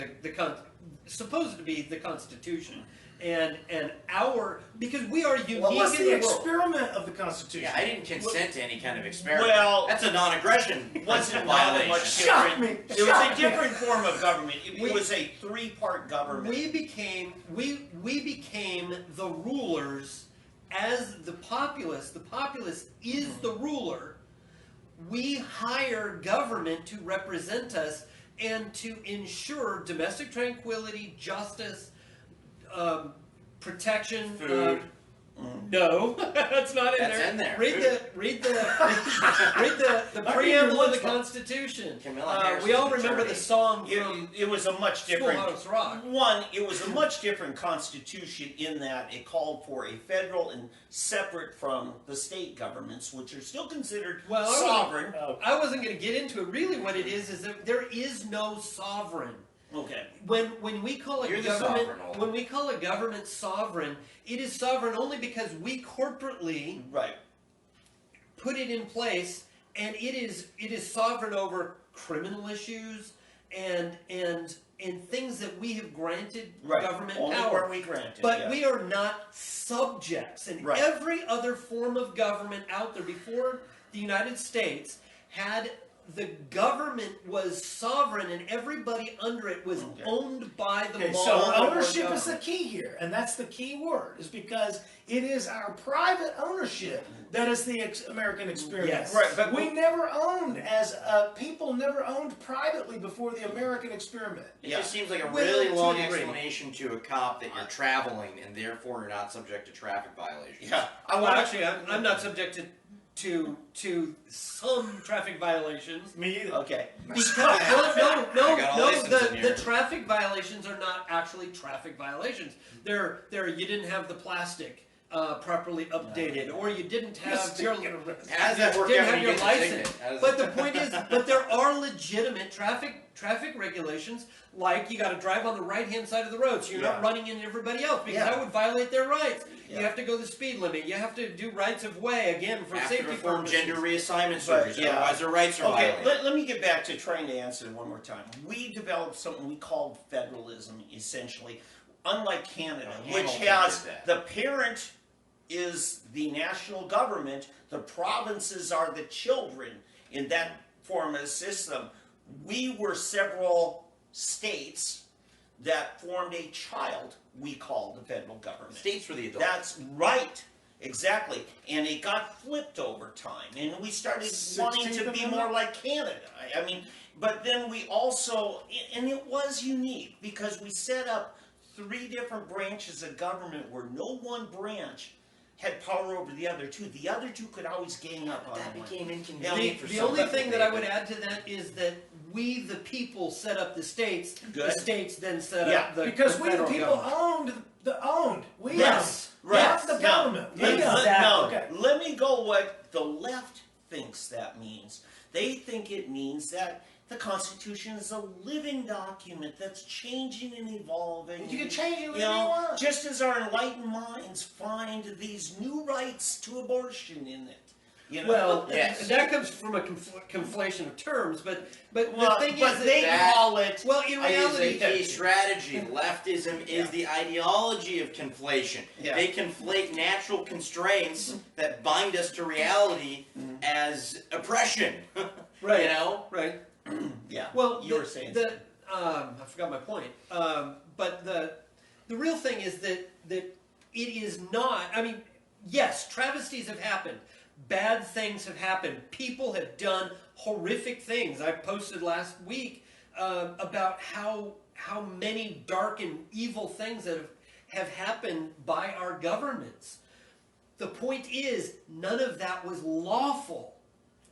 supposed to be the Constitution, and our, because we are unique What was in the the world. experiment of the Constitution? Yeah, I didn't consent to any kind of experiment. Well, that's a non-aggression wasn't violation. much Shock different. me. It was Shock a me. different form of government. It was a 3-part government. We became the rulers as the populace is the ruler, we hire government to represent us and to ensure domestic tranquility, justice, protection, Food. No, that's not in That's there. in there. Read the preamble of the Constitution. Kamala Harris We all is the remember attorney. the song from It was a much different. Schoolhouse Rock. One, it was a much different constitution in that it called for a federal and separate from the state governments, which are still considered sovereign. I wasn't going to get into it. Really, what it is that there is no sovereign. Okay. When we call a You're the government sovereign. when we call a government sovereign, it is sovereign only because we corporately Right. put it in place, and it is sovereign over criminal issues and things that we have granted Right. government Only power. where we granted. But yeah. we are not subjects. And Right. every other form of government out there before the United States had the government was sovereign and everybody under it was Okay. owned by the Okay, law. so of our ownership is the government. key here, and that's the key word, is because it is our private ownership that is the American experience. Yes. Right, but we never owned as people never owned privately before the American experiment. It just seems like a Well, really to a long degree. explanation to a cop that you're traveling and therefore you're not subject to traffic violations. Yeah. Well, actually, I'm not subjected to some traffic violations. Me either. Okay. Because I got a no, license in the here. traffic violations are not actually traffic violations. They're you didn't have the plastic properly updated, or you didn't have your How does that work didn't out when have you your get the license. ticket? How does But the that- point is, but there are legitimate traffic regulations, like you got to drive on the right hand side of the road, so you're not Yeah. running into everybody else, because Yeah. that would violate their rights. Yeah. You have to go the speed limit. You have to do rights of way again for have to safety perform purposes. gender reassignment But, surgeries, yeah. otherwise their rights are Okay, violated. let me get back to trying to answer it one more time. We developed something we called federalism, essentially, unlike Canada, which Hamilton has did that. the parent is the national government, the provinces are the children in that form of system. We were several states that formed a child we called the federal government. States were the adults. That's right. Exactly. And it got flipped over time. And we started wanting to 16th be Amendment? more like Canada. I mean, but then we also, and it was unique because we set up 3 different branches of government where no one branch had power over the other 2. The other 2 could always gang up on That one. became The, inconvenient for the some only people, thing that I would David. add to that is that we, the people, set up the states. Good. The states then set Yeah, up the Because the we the federal people government. owned. We Yes, owned. right. Not the Now, government. We Let, owned. now, Okay. let me go what the left thinks that means. They think it means that the Constitution is a living document that's changing and evolving. You can change it You whenever you know, want. just as our enlightened minds find these new rights to abortion in it. You know? Well, Yes. that comes from a conflation of terms, but Well, the thing but is they that- call it. well, in It is reality, a key strategy. Leftism is the ideology of conflation. Yeah. They conflate natural constraints that bind us to reality as oppression. Right. You know? right? Yeah. Well, you were saying. I forgot my point. But the real thing is that it is not. I mean, yes, travesties have happened. Bad things have happened. People have done horrific things. I posted last week about how many dark and evil things that have happened by our governments. The point is, none of that was lawful.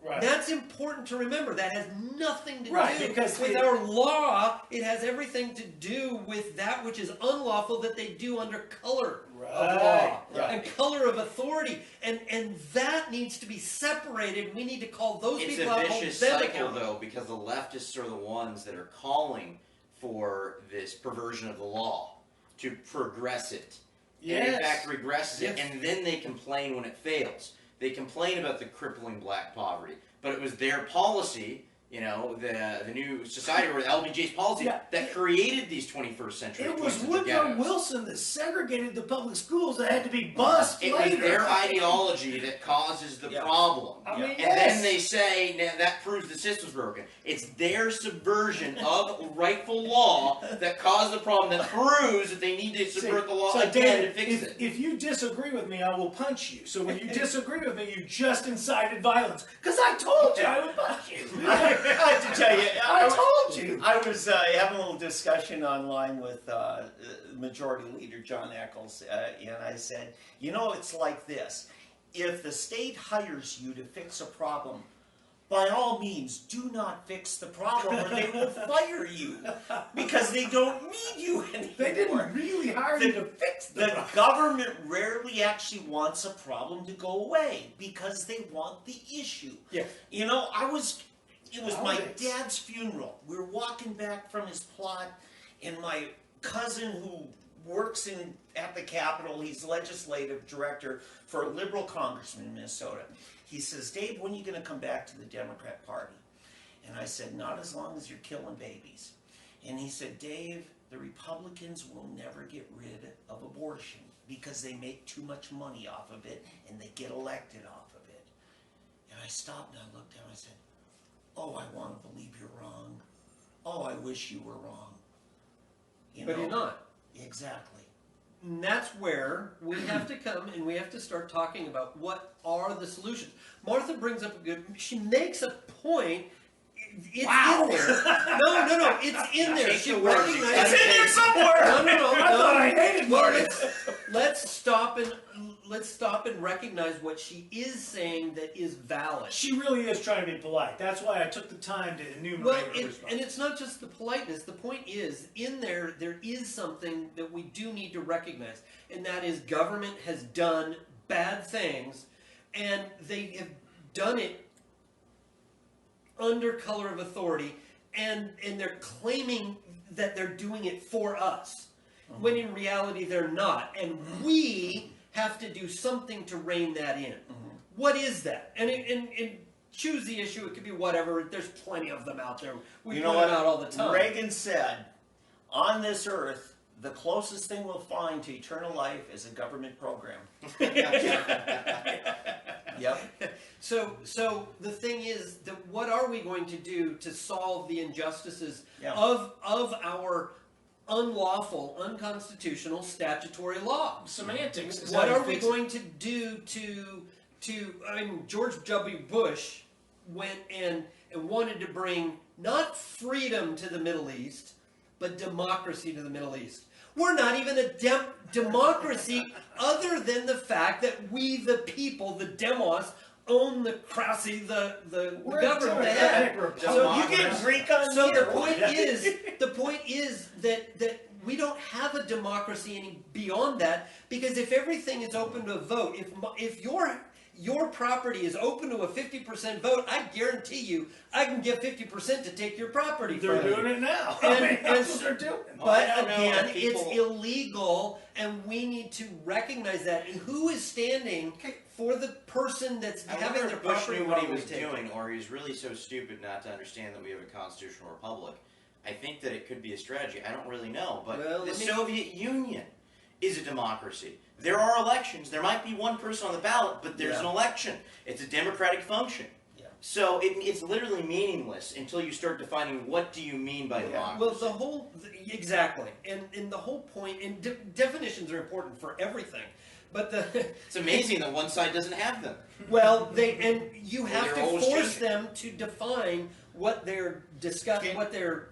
Right. That's important to remember. That has nothing to Right, do because with the- our law. It has everything to do with that which is unlawful that they do under color of law Right. and color of authority. And that needs to be separated. We need to call those It's people a out, hold vicious them cycle, accountable. though, because the leftists are the ones that are calling for this perversion of the law to progress it. And in Yes. fact, regresses it, Yes. and then they complain when it fails. They complain about the crippling black poverty, but it was their policy You know, the new society or the LBJ's policy that created these 21st century. It was twisted Woodrow ghettos. Wilson that segregated the public schools that had to be bused It later. was their ideology that causes the problem. I mean, And yes. then they say that proves the system's broken. It's their subversion of rightful law that caused the problem, that proves that they need to subvert the law again David, to fix it. if you disagree with me, I will punch you. So when you disagree with me, you just incited violence. Because I told you I would punch you. I have to tell you, I told you. I was having a little discussion online with Majority Leader John Eccles, and I said, you know, it's like this. If the state hires you to fix a problem, by all means, do not fix the problem or they will fire you because they don't need you anymore. They didn't really hire you to fix the problem. Government rarely actually wants a problem to go away because they want the issue. Yeah. You know, it was my Politics. dad's funeral. We were walking back from his plot, and my cousin who works at the Capitol, he's legislative director for a liberal congressman in Minnesota. He says, Dave, when are you going to come back to the Democrat Party? And I said, not as long as you're killing babies. And he said, Dave, the Republicans will never get rid of abortion because they make too much money off of it and they get elected off of it. And I stopped and I looked down and I said, oh, I want to believe you're wrong. Oh, I wish you were wrong. But you're not. Exactly. And that's where we have to come and we have to start talking about what are the solutions. Martha brings up a good, she makes a point. It's in there. No, it's in there. She recognizes It's in there somewhere. No. I thought I hated Well, Marty. let's stop and recognize what she is saying that is valid. She really is trying to be polite. That's why I took the time to enumerate Well, her response. and it's not just the politeness. The point is, in there is something that we do need to recognize, and that is government has done bad things, and they have done it under color of authority, and they're claiming that they're doing it for us, when in reality they're not, and we have to do something to rein that in. What is that? And choose the issue. It could be whatever. There's plenty of them out there. We point them out all the time. Reagan said, on this earth, the closest thing we'll find to eternal life is a government program. Yep. So the thing is that what are we going to do to solve the injustices Yeah. of our unlawful, unconstitutional statutory law? Semantics. is What how you are we fix it. going to do to I mean, George W. Bush went and wanted to bring not freedom to the Middle East, but democracy to the Middle East. We're not even a democracy other than the fact that we, the people, the demos, own the crassy, the We're a government. The democratic head. republic. So you get get Greek on So here. the point is that we don't have a democracy any beyond that, because if everything is open to a vote, if your property is open to a 50% vote, I guarantee you, I can get 50% to take your property They're from you. doing it now. And- I mean, that's and- what they're doing. I But don't know again, if people- it's illegal, and we need to recognize that. And who is standing for the person that's I having wonder their if Bush property knew what he wrongly was taken? doing, or he's really so stupid not to understand that we have a constitutional republic. I think that it could be a strategy. I don't really know, but Well, the let me- Soviet Union is a democracy. There are elections. There might be one person on the ballot, but there's an election. It's a democratic function. Yeah. So it's literally meaningless until you start defining what do you mean by democracy. Well, exactly, and the whole point, and definitions are important for everything, but It's amazing that one side doesn't have them. you have they're to always force changing. them to define what they're discussing, what they're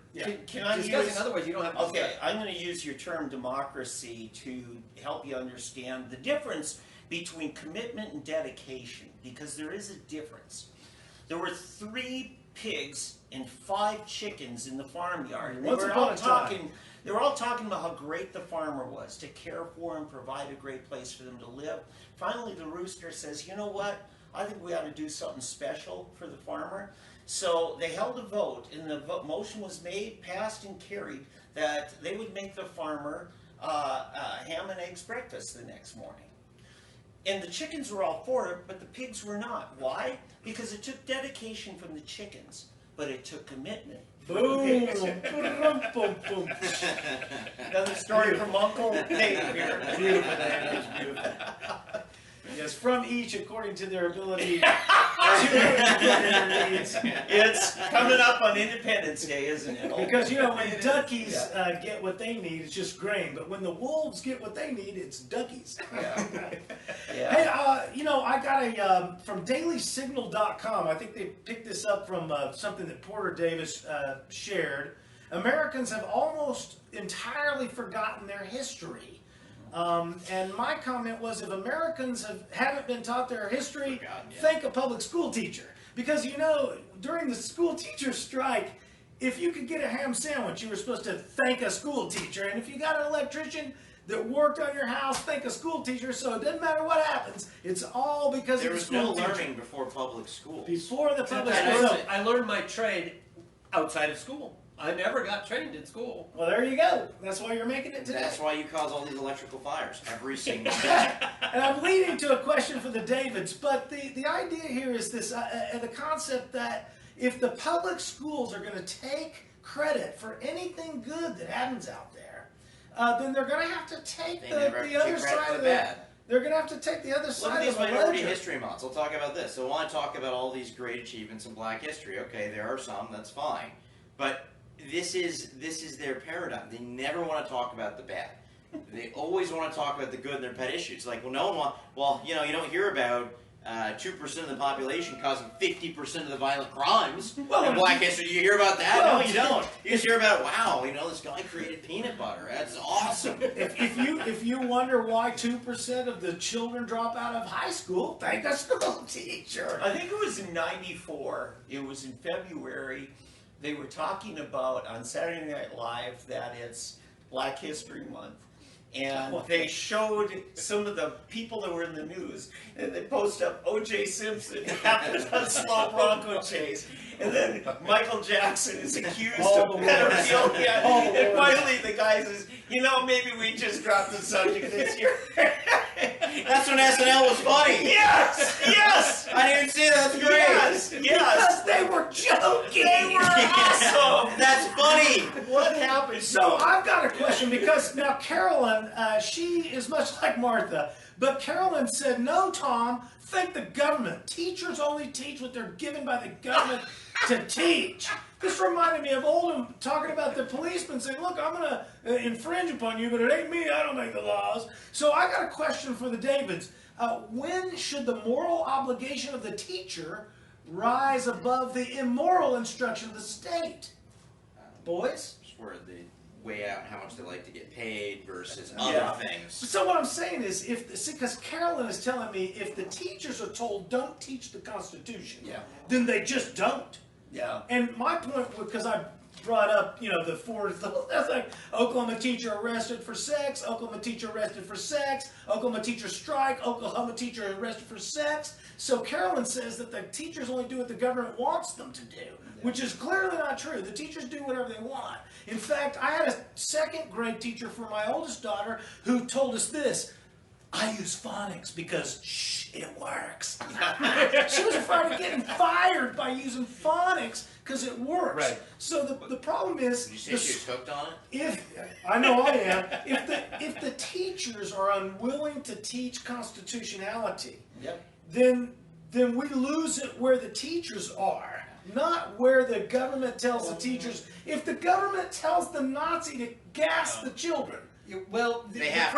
Can I discussing. use- Otherwise, you don't have. Okay, I'm going to use your term democracy to help you understand the difference between commitment and dedication, because there is a difference. There were 3 pigs and 5 chickens in the farmyard. Once upon a time. They were all talking about how great the farmer was to care for and provide a great place for them to live. Finally, the rooster says, you know what? I think we ought to do something special for the farmer. So they held a vote, and the motion was made, passed, and carried that they would make the farmer ham and eggs breakfast the next morning. And the chickens were all for it, but the pigs were not. Why? Because it took dedication from the chickens but it took commitment. Boom. Boom, boom, boom. Another story from Uncle Dave here. Beautiful, Dave. Beautiful. Yes, from each according to their ability to their needs. It's coming up on Independence Day, isn't it? Because, you know, when duckies get what they need, it's just grain. But when the wolves get what they need, it's duckies. Hey, you know, I got a, from dailysignal.com, I think they picked this up from something that Porter Davis shared. Americans have almost entirely forgotten their history. And my comment was, if Americans haven't been taught their history, thank a public school teacher. Because, you know, during the school teacher strike, if you could get a ham sandwich, you were supposed to thank a school teacher. And if you got an electrician that worked on your house, thank a school teacher. So it doesn't matter what happens. It's all because of the school teacher. There was no learning before public schools. Before the public So school. I learned my trade outside of school. I never got trained in school. Well, there you go. That's why you're making it today. That's why you cause all these electrical fires every single day. And I'm leading to a question for the Davids, but the idea here is this, the concept that if the public schools are going to take credit for anything good that happens out there, then they're going to have to take the other side of the They're going to have to take the other side of the Look at these minority ledger. history months. I'll talk about this. So I want to talk about all these great achievements in black history. Okay, there are some, that's fine. But this is their paradigm. They never want to talk about the bad. They always want to talk about the good in their pet issues. Like, well, no one well, you know, you don't hear about 2% of the population causing 50% of the violent crimes in black history. You hear about that? Well, no, you don't. You just hear about, wow, you know, this guy created peanut butter. That's awesome. If you wonder why 2% of the children drop out of high school, thank a school teacher. I think it was in '94. It was in February. They were talking about on Saturday Night Live that it's Black History Month. And they showed some of the people that were in the news, and they post up O.J. Simpson after a slow Bronco chase, and then Michael Jackson is accused of pedophilia, and finally the guy says, you know, maybe we just dropped the subject this year. That's when SNL was funny. Yes! Yes! I didn't even see that. That's great. Yes! Yes! Because they were joking. They were awesome! That's funny. What happened? So I've got a question, because now Carolyn, she is much like Martha, but Carolyn said, no, Tom, thank the government. Teachers only teach what they're given by the government to teach. This reminded me of Oldham talking about the policeman saying, look, I'm going to infringe upon you, but it ain't me. I don't make the laws. So I got a question for the Davids. When should the moral obligation of the teacher rise above the immoral instruction of the state? Boys? Just where they weigh out how much they like to get paid versus other things. So what I'm saying is, because Carolyn is telling me, if the teachers are told don't teach the Constitution, then they just don't. Yeah. And my point, because I brought up, you know, that's like Oklahoma teacher arrested for sex, Oklahoma teacher arrested for sex, Oklahoma teacher strike, Oklahoma teacher arrested for sex. So Carolyn says that the teachers only do what the government wants them to do, which is clearly not true. The teachers do whatever they want. In fact, I had a second grade teacher for my oldest daughter who told us this: I use phonics because, it works. She was afraid of getting fired by using phonics because it works. Right. So the problem is, Did you say she was hooked on it? if I know I am, if the teachers are unwilling to teach constitutionality, then we lose it where the teachers are, not where the government tells the teachers. If the government tells the Nazi to gas the children, Well, They the have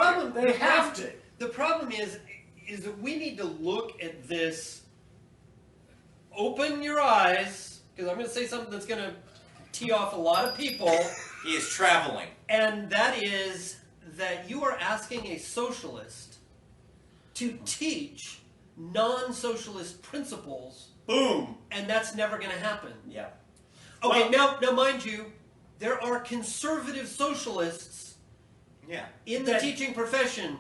have to. The problem is that we need to look at this. Open your eyes, because I'm going to say something that's going to tee off a lot of people. He is traveling. And that is that you are asking a socialist to teach non-socialist principles. Boom! And that's never going to happen. Yeah. Okay, now mind you, there are conservative socialists in the teaching profession,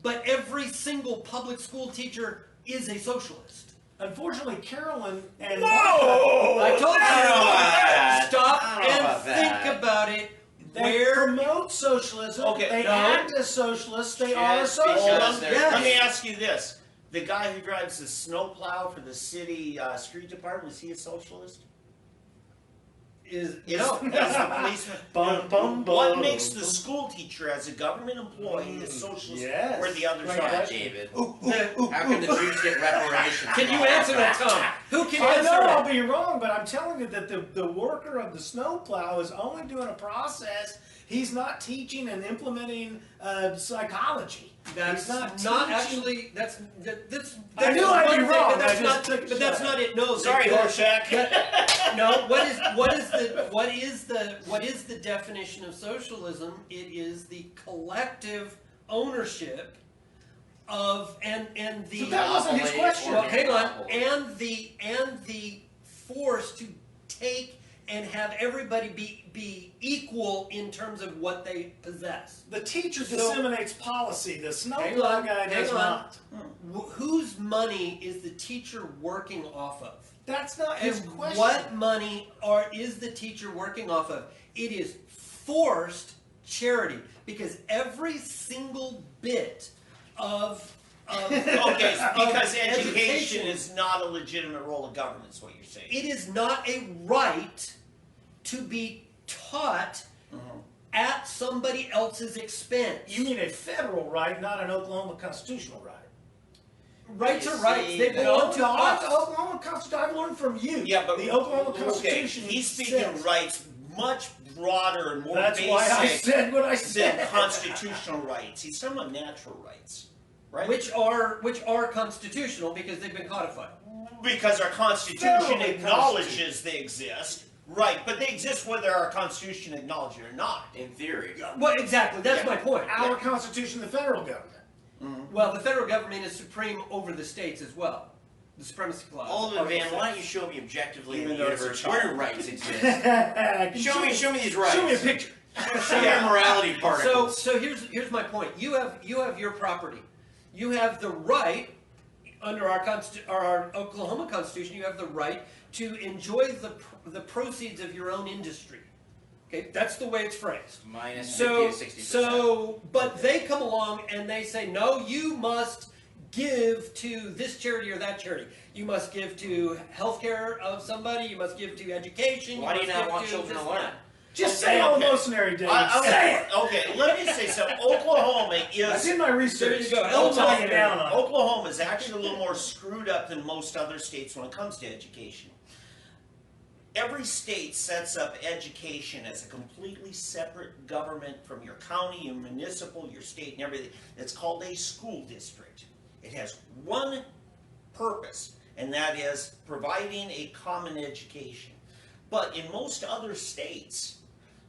but every single public school teacher is a socialist. Unfortunately, Carolyn and I told you, stop and about that. think about it. they promote socialism. Okay, they no. act as socialists. They are a Just because socialist. they're- Yes. Let me ask you this. The guy who drives the snowplow for the city street department, is he a socialist? is the policeman. What makes the school teacher as a government employee a socialist Yes. where the others Great aren't? question. David. The- How can the Jews get reparations? Can you answer that, Tom? Who can I answer know I'll that? be wrong, but I'm telling you that the worker of the snowplow is only doing a process. He's not teaching and implementing psychology. That's He's not teaching- actually. That's I knew I'd be one thing, wrong. but that's I not. just took a But that's shot. not it. No. Sorry, Horshack. No. What is the definition of socialism? It is the collective ownership of and the. But that wasn't his Monopoly question. or Well, hang on. monopoly. And the force to take and have everybody be equal in terms of what they possess. The teacher So- disseminates policy. The Hang snowplow on, guy does hang on. not. Whose money is the teacher working off of? That's not his And question. what money is the teacher working off of? It is forced charity, because every single bit of Okay, because of education is not a legitimate role of government, is what you're saying. it is not a right to be taught at somebody else's expense. You mean a federal right, not an Oklahoma constitutional right? Rights You are rights. see, They no, belong to the us. Oklahoma Constitution. I've learned from you. Yeah, but the Oklahoma okay, Constitution. he's speaking says- rights much broader and more That's basic why I said what I than said. constitutional rights. He's talking about natural rights, right? Which are constitutional because they've been codified. Because our Constitution Federal acknowledges they exist, right? But they exist whether our Constitution acknowledges it or not. In theory. Well, exactly. That's Yeah. my point. Our Constitution, the federal government. Well, the federal government is supreme over the states as well. The supremacy clause. Alderman Article Van, why 6. don't you show me objectively in Even the though it's a universe child. where rights exist? show show me these rights. Show me a picture. Show me morality particles. So here's my point. You have your property. You have the right under our Oklahoma Constitution. You have the right to enjoy the proceeds of your own industry. Okay, that's the way it's phrased. Minus 50 So to 60%. but they come along and they say, no, you must give to this charity or that charity. You must give to healthcare of somebody. You must give to education. Why do you must not give want to children this to and learn? that. Just say emotionary, David. Say it. Okay, let me say something. Oklahoma That's is in my research. There you go. Don't tie it down on it. Oklahoma is actually a little more screwed up than most other states when it comes to education. Every state sets up education as a completely separate government from your county, your municipal, your state, and everything. It's called a school district. It has one purpose, and that is providing a common education. But in most other states,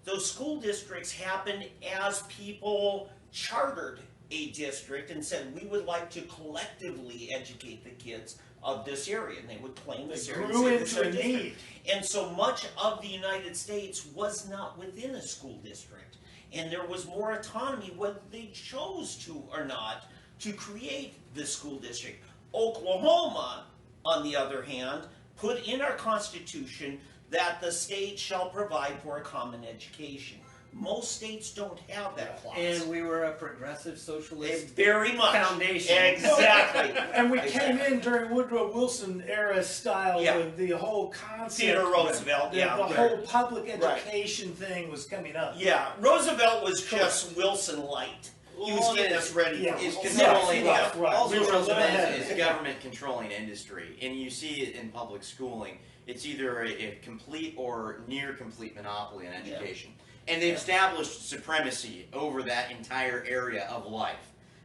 those school districts happened as people chartered a district and said, we would like to collectively educate the kids of this area, and they would claim this They area. and grew say, into "This is our a district." need. And so much of the United States was not within a school district. And there was more autonomy whether they chose to or not to create the school district. Oklahoma, on the other hand, put in our Constitution that the state shall provide for a common education. Most states don't have that clause. And we were a progressive socialist Very much. foundation. Exactly. And we came in during Woodrow Wilson era style Yeah. with the whole concept. Theodore Roosevelt, The, yeah. the right. whole public education thing was coming up. Yeah, Roosevelt was just Wilson light. He was Well, getting us ready yeah. for Is war. controlling, Right, right. also We were Roosevelt ahead. is government controlling industry, and you see it in public schooling. It's either a complete or near complete monopoly in education, and they've established supremacy over that entire area of life.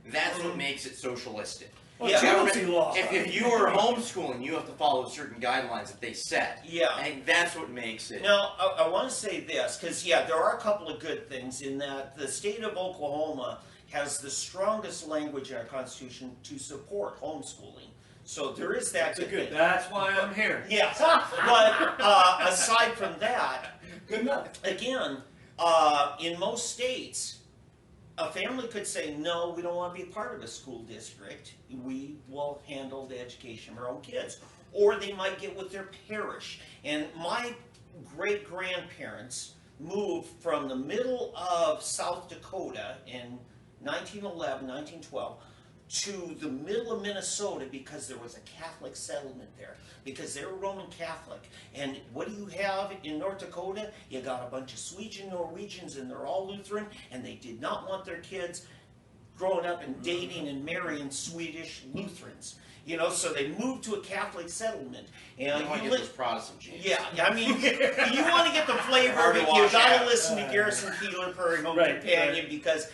That's what makes it socialistic. Well, Yeah. truancy law. If you are homeschooling, you have to follow certain guidelines that they set. Yeah. I think that's what makes it. Now, I want to say this, because, there are a couple of good things in that the state of Oklahoma has the strongest language in our Constitution to support homeschooling. So there is that good thing. That's why I'm here. Yes, but aside from that, Good enough. again, in most states, a family could say, no, we don't want to be part of a school district. We will handle the education of our own kids. Or they might get with their parish. And my great-grandparents moved from the middle of South Dakota in 1911, 1912, to the middle of Minnesota because there was a Catholic settlement there, because they were Roman Catholic. And what do you have in North Dakota? You got a bunch of Swedes and Norwegians, and they're all Lutheran, and they did not want their kids growing up and dating and marrying Swedish Lutherans. You know, so they moved to a Catholic settlement. And You want to get those Protestant genes. yeah, I mean, you want to get the flavor Hard of to it, you wash got to out. listen to Garrison Keillor, Prairie Home Right, Companion, because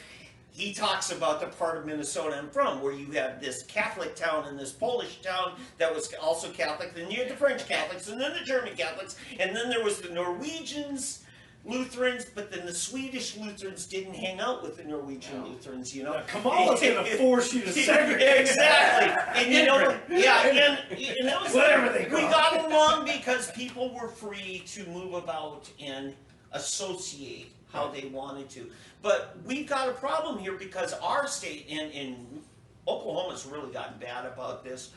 he talks about the part of Minnesota I'm from, where you have this Catholic town and this Polish town that was also Catholic, then you had the French Catholics, and then the German Catholics, and then there was the Norwegians, Lutherans, but then the Swedish Lutherans didn't hang out with the Norwegian Lutherans, you know. Now, Kamala's going to force you to segregate. Exactly. And you know, yeah, and that was Whatever they we call got along because people were free to move about and associate how they wanted to. But we've got a problem here because our state, in Oklahoma's really gotten bad about this.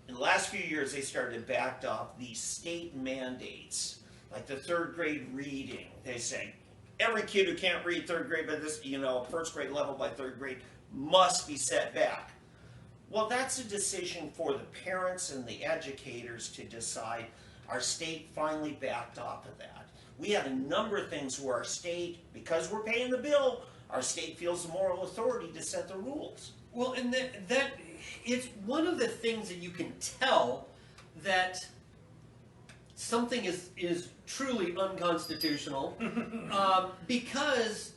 In the last few years, they started to back off these state mandates, like the third grade reading. They say every kid who can't read third grade by this, you know, first grade level by third grade must be set back. Well, that's a decision for the parents and the educators to decide. Our state finally backed off of that. We had a number of things where our state, because we're paying the bill, our state feels the moral authority to set the rules. Well, and that it's one of the things that you can tell that something is truly unconstitutional because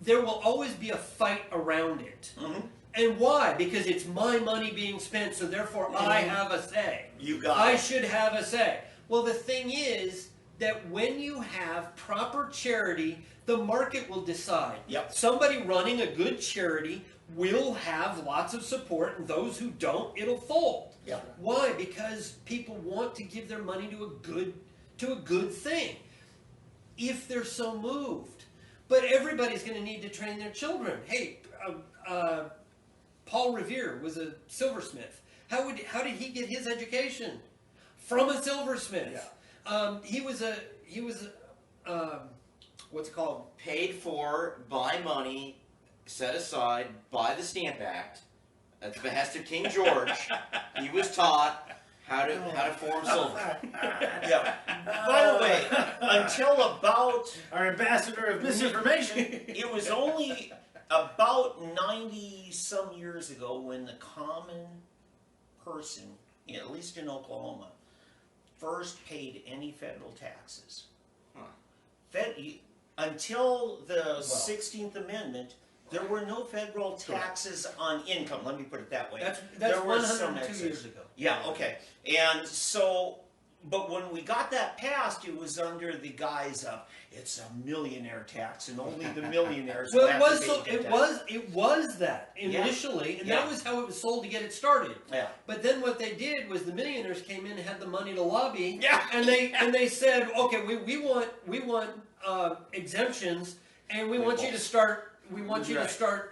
there will always be a fight around it. Mm-hmm. And why? Because it's my money being spent, so therefore I have a say. You got I it. should have a say. Well, the thing is that when you have proper charity, the market will decide. Yep. Somebody running a good charity will have lots of support, and those who don't, it'll fold. Yep. Why? Because people want to give their money to a good thing, if they're so moved. But everybody's going to need to train their children. Hey, Paul Revere was a silversmith. How did he get his education? From a silversmith. Yeah. He was what's it called? Paid for by money set aside by the Stamp Act at the behest of King George. He was taught how to form silver. Yeah. By the way, until about Our ambassador of misinformation. it was only about 90 some years ago when the common person, at least in Oklahoma, first paid any federal taxes. Huh. Until the 16th Amendment, there were no federal taxes on income. Let me put it that way. That's There were some 102 excess. years ago. Yeah, okay. And so, but when we got that passed, it was under the guise of it's a millionaire tax, and only the millionaires. Well, will it have was to so pay the tax. it was that initially, and Yeah. that was how it was sold to get it started. Yeah. But then what they did was the millionaires came in and had the money to lobby, Yeah. and they said, okay, we want exemptions, and we want you to start Right.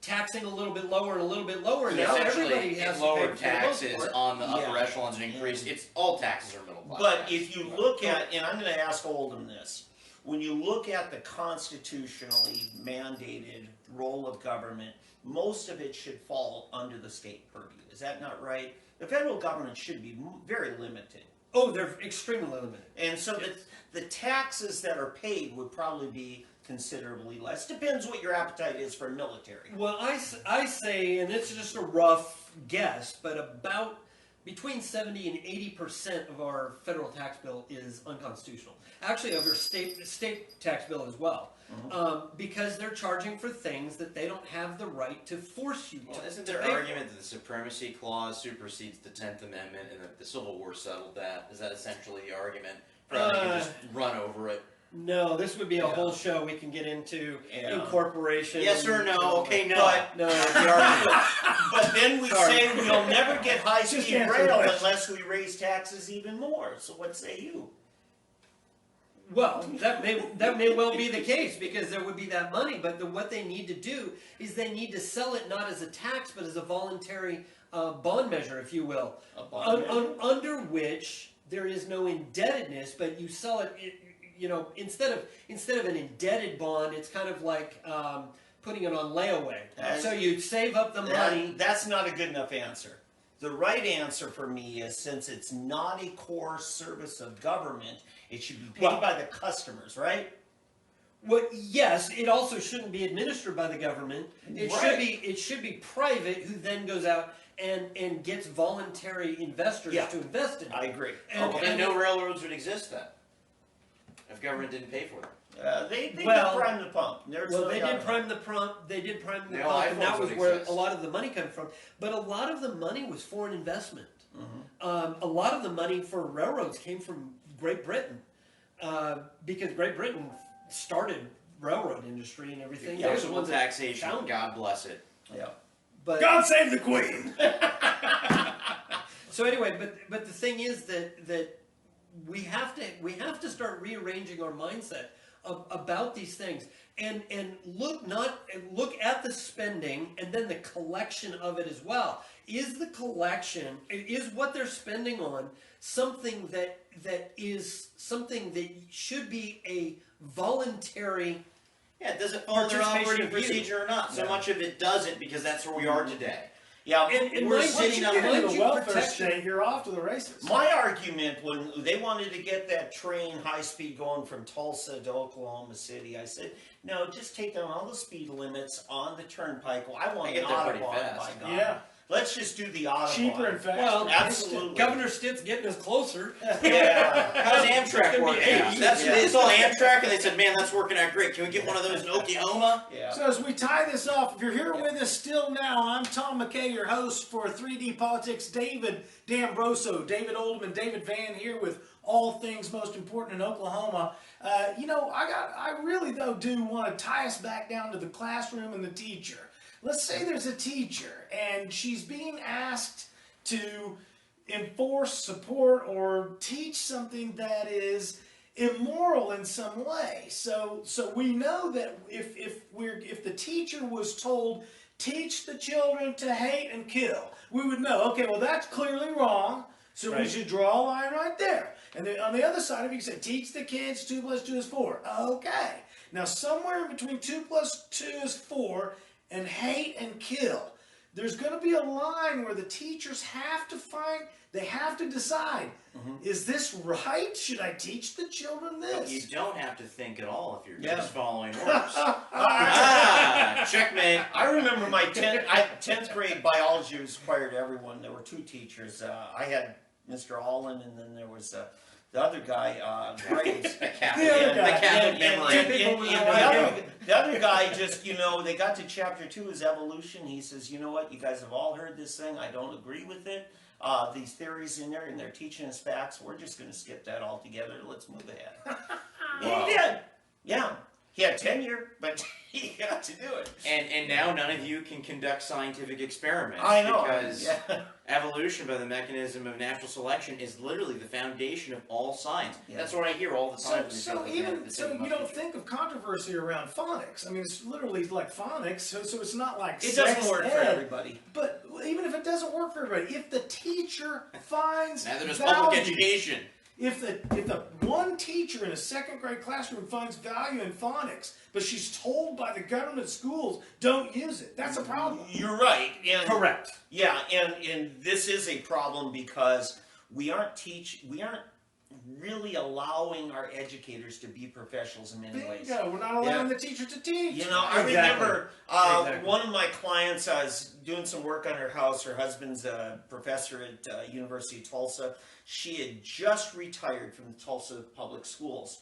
taxing a little bit lower and a little bit lower. So Now essentially, everybody it has to pay lowered for the most taxes part. on the upper Yeah. echelons and increased. It's all taxes are middle class. But taxes. if you look at, and I'm going to ask Oldham this, when you look at the constitutionally mandated role of government, most of it should fall under the state purview. Is that not right? The federal government should be very limited. Oh, they're extremely limited. And so the taxes that are paid would probably be considerably less. Depends what your appetite is for military. Well, I say, and it's just a rough guess, but about between 70 and 80% of our federal tax bill is unconstitutional. Actually, of our state tax bill as well, because they're charging for things that they don't have the right to force you Well, to. isn't to there pay for. argument that the Supremacy Clause supersedes the 10th Amendment and that the Civil War settled that? Is that essentially the argument? Rather than just run over it? No, this would be a whole show we can get into Yeah. incorporation. Yes or no? Okay, no. But- No. But then we Sorry. say we'll never get Just high-speed answer the rail question. unless we raise taxes even more. So what say you? Well, that may well be the case because there would be that money, but what they need to do is they need to sell it not as a tax but as a voluntary bond measure, if you will, A bond measure? under which there is no indebtedness, but you sell it. You know, instead of an indebted bond, it's kind of like putting it on layaway. That's- So you save up the money. That's not a good enough answer. The right answer for me is, since it's not a core service of government, it should be paid Well- by the customers, right? Well, yes, it also shouldn't be administered by the government. It should be private, who then goes out and gets voluntary investors Yeah. to invest in it. I agree. And- Well, then no railroads would exist then, if government didn't pay for them. They Well- did prime the pump. There's Well, no they doubt did about prime the pump. They did prime the The pump, and that iPhones was would where exist. a lot of the money comes from. But a lot of the money was foreign investment. Mm-hmm. A lot of the money for railroads came from Great Britain, because Great Britain started railroad industry and everything. They're the Flexible ones that taxation, found it. God bless it. it. Yeah. But God save the Queen! so anyway, but the thing is that we have to start rearranging our mindset about these things and look at the spending and then the collection of it as well. Is the collection, is what they're spending on something that should be a voluntary? Yeah, does it follow their Participation operating of you. procedure or not? So much of it doesn't, because that's where we are today. Yeah, And We're mind- sitting once on you Get get into into the welfare protection- state, you're off to the races. my argument when they wanted to get that train high speed going from Tulsa to Oklahoma City, I said, no, just take down all the speed limits on the turnpike. Well, I want I an get there pretty Autobahn, fast. by God. Yeah. Let's just do the Autobahn. Cheaper and faster. Well, Absolutely. Governor Stitt's getting us closer. Yeah. How's It's Amtrak gonna be working 80. out? That's Yeah. It's all Amtrak, and they said, man, that's working out great. Can we get one of those in Oklahoma? Yeah. So as we tie this off, if you're here with us still now, I'm Tom McKay, your host for 3D Politics. David D'Ambroso, David Oldham, David Van here with all things most important in Oklahoma. I really though do want to tie us back down to the classroom and the teacher. Let's say there's a teacher and she's being asked to enforce, support, or teach something that is immoral in some way. So we know that if the teacher was told, teach the children to hate and kill, we would know, okay, well that's clearly wrong, so we Right. should draw a line right there. And then on the other side of it, you say, teach the kids 2 + 2 is 4. Okay. Now somewhere in between 2 + 2 is 4 and hate and kill, there's going to be a line where the teachers have to decide, is this right? Should I teach the children this? You don't have to think at all if you're Yeah. just following orders. Checkmate. I remember my 10th grade biology was required everyone. There were 2 teachers. I had Mr. Allen, and then there was the other guy, Graves. The The other guy. Catholic memory. The other guy just, they got to chapter 2 is evolution. He says, you know what, you guys have all heard this thing. I don't agree with it. These theories in there, and they're teaching us facts. We're just going to skip that altogether. Let's move ahead. Wow. He did. Yeah. He had tenure, but he got to do it. And now none of you can conduct scientific experiments. I know. Because Yeah. evolution by the mechanism of natural selection is literally the foundation of all science. Yeah. That's what I hear all the time. when they So say, even "This so, must you be don't true." think of controversy around phonics. I mean, it's literally like phonics, so it's not like It sex doesn't work for ed. everybody. But even if it doesn't work for everybody, if the teacher finds Neither does value, public education. if the one teacher in a 2nd grade classroom finds value in phonics, but she's told by the government schools don't use it, that's a problem. You're right. And Correct. Yeah, and this is a problem because we aren't really allowing our educators to be professionals in many ways. Bingo. We're not allowing the teacher to teach. I Exactly. remember Exactly. one of my clients, I was doing some work on her house. Her husband's a professor at University of Tulsa. She had just retired from the Tulsa public schools.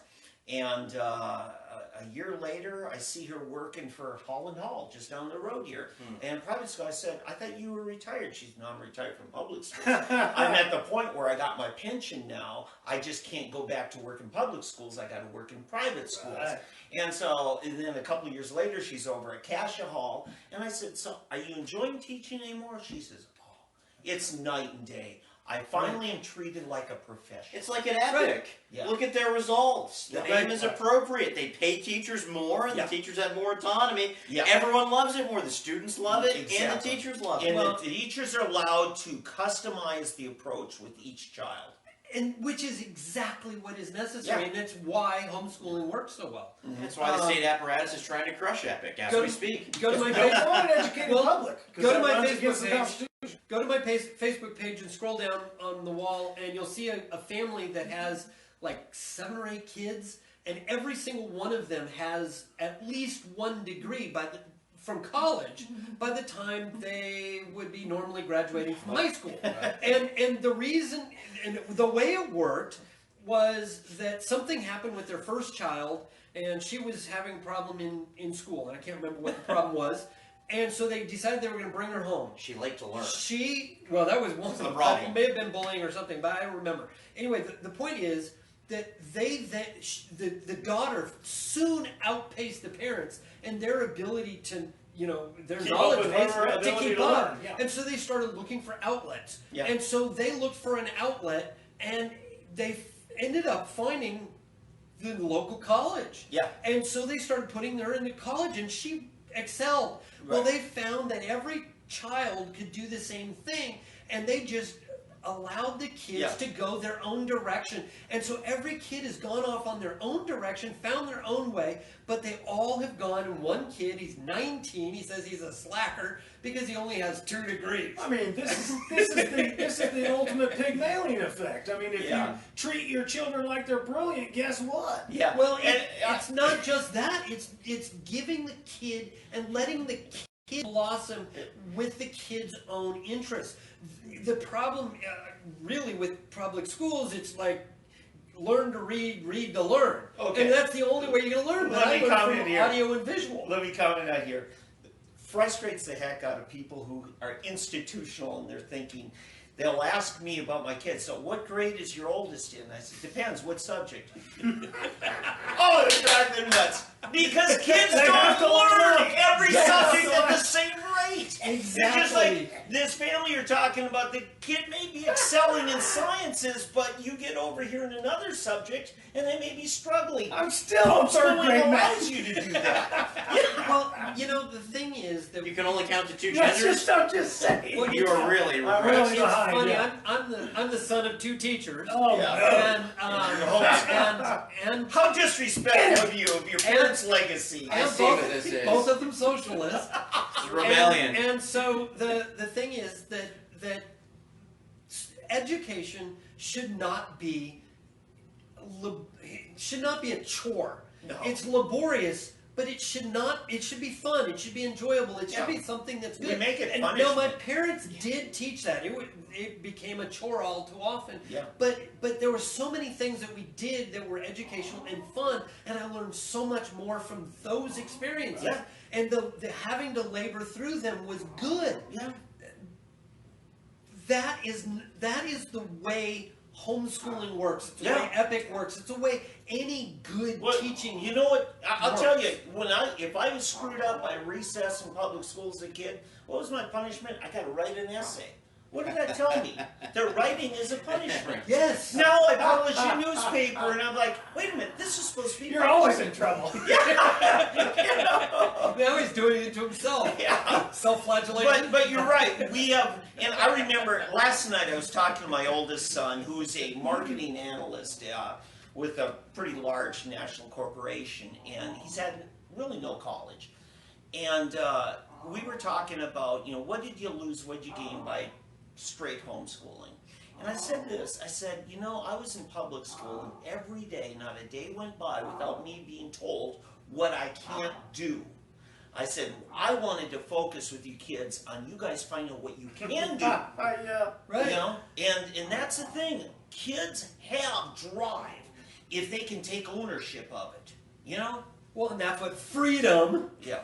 And a year later, I see her working for Holland Hall, just down the road here. And private school, I said, I thought you were retired. She's, no, I'm retired from public school. I'm at the point where I got my pension now. I just can't go back to work in public schools. I got to work in private schools. Right. And then a couple of years later, she's over at Cassia Hall. And I said, so are you enjoying teaching anymore? She says, oh, it's night and day. I finally am treated like a professional. It's like an epic. Yeah. Look at their results. The Yeah. name is appropriate. They pay teachers more, and Yeah. the teachers have more autonomy. Yeah. Everyone loves it more. The students love it, and the Exactly. teachers love it. And the teachers are allowed to customize the approach with each child. And which is exactly what is necessary, and that's why homeschooling works so well. That's why the state apparatus is trying to crush Epic as we speak. Go to my They want an educated public. Go to my Facebook Facebook page. page. Go to my Facebook page and scroll down on the wall, and you'll see a family that has like 7 or 8 kids, and every single one of them has at least 1 degree from college by the time they would be normally graduating from high school. And the reason, and the way it worked was that something happened with their first child, and she was having a problem in school, and I can't remember what the problem was. And so they decided they were going to bring her home. She liked to learn. Well, that was one of the problem. It may have been bullying or something, but I don't remember. Anyway, the point is that the daughter soon outpaced the parents and their ability to, their Keep knowledge up with base her to ability keep to up. learn, yeah. And so they started looking for outlets. Yeah. And so they looked for an outlet, and they ended up finding the local college. Yeah. And so they started putting her into college, and she excelled. Well, Right. they found that every child could do the same thing, and they just allowed the kids to go their own direction. And so every kid has gone off on their own direction, found their own way, but they all have gone. And one kid, he's 19, he says he's a slacker because he only has 2 degrees. I mean, this is the ultimate Pygmalion effect. I mean, if you treat your children like they're brilliant, guess what? Yeah. Well, and, it's not just that. It's giving the kid and letting the kid blossom with the kid's own interests. The problem, really, with public schools, it's like learn to read, read to learn. Okay. And that's the only way you're going to learn. But I Let me learned comment from here. audio and visual. Let me comment out here. Frustrates the heck out of people who are institutional in their thinking. They'll ask me about my kids. So, what grade is your oldest in? I said, depends. What subject? Oh, it drives them nuts. Because kids They have don't to learn learn. every Yes. subject at the same rate. Exactly. It's just like this family you're talking about. The kid may be excelling in sciences, but you get over here in another subject, and they may be struggling. I'm still in 3rd Homeschooling grade allows math. you to do that. Well, the thing is that You can only count to 2 That's genders. I'm just saying. Well, You are really I'm regressed. really it's behind, funny. yeah. I'm the son of 2 teachers. Oh, Yeah. no. And How disrespectful of you of your parents' legacy. I and see what this is. both of them socialists. It's rebellion. And so the thing is that education should not be a chore. No. It's laborious, but it should not. It should be fun. It should be enjoyable. It should Yeah. be something that's We good. make it and punishment. no, my parents did teach that. It became a chore all too often. Yeah. But there were so many things that we did that were educational and fun, and I learned so much more from those experiences. Yeah. And the having to labor through them was good. Yeah. That is the way homeschooling works. It's the Yeah. way Epic works. It's the way any good Well, teaching. you know what? I'll works. tell you. If I was screwed up by recess in public schools as a kid, what was my punishment? I got to write an essay. What did that tell me? That writing is a punishment. Yes. Now I publish a newspaper, and I'm like, wait a minute, this is supposed to be. You're always in trouble. Now he's doing it to himself. Yeah. Self-flagellation. But you're right. We have, and I remember last night I was talking to my oldest son, who's a marketing analyst with a pretty large national corporation, and he's had really no college. And we were talking about, what did you lose, what did you gain by straight homeschooling? And I said this, I said, I was in public school, and every day, not a day went by without me being told what I can't do. I said, I wanted to focus with you kids on you guys finding out what you can do. Right. And that's the thing. Kids have drive if they can take ownership of it. Well, and that's what freedom Yeah.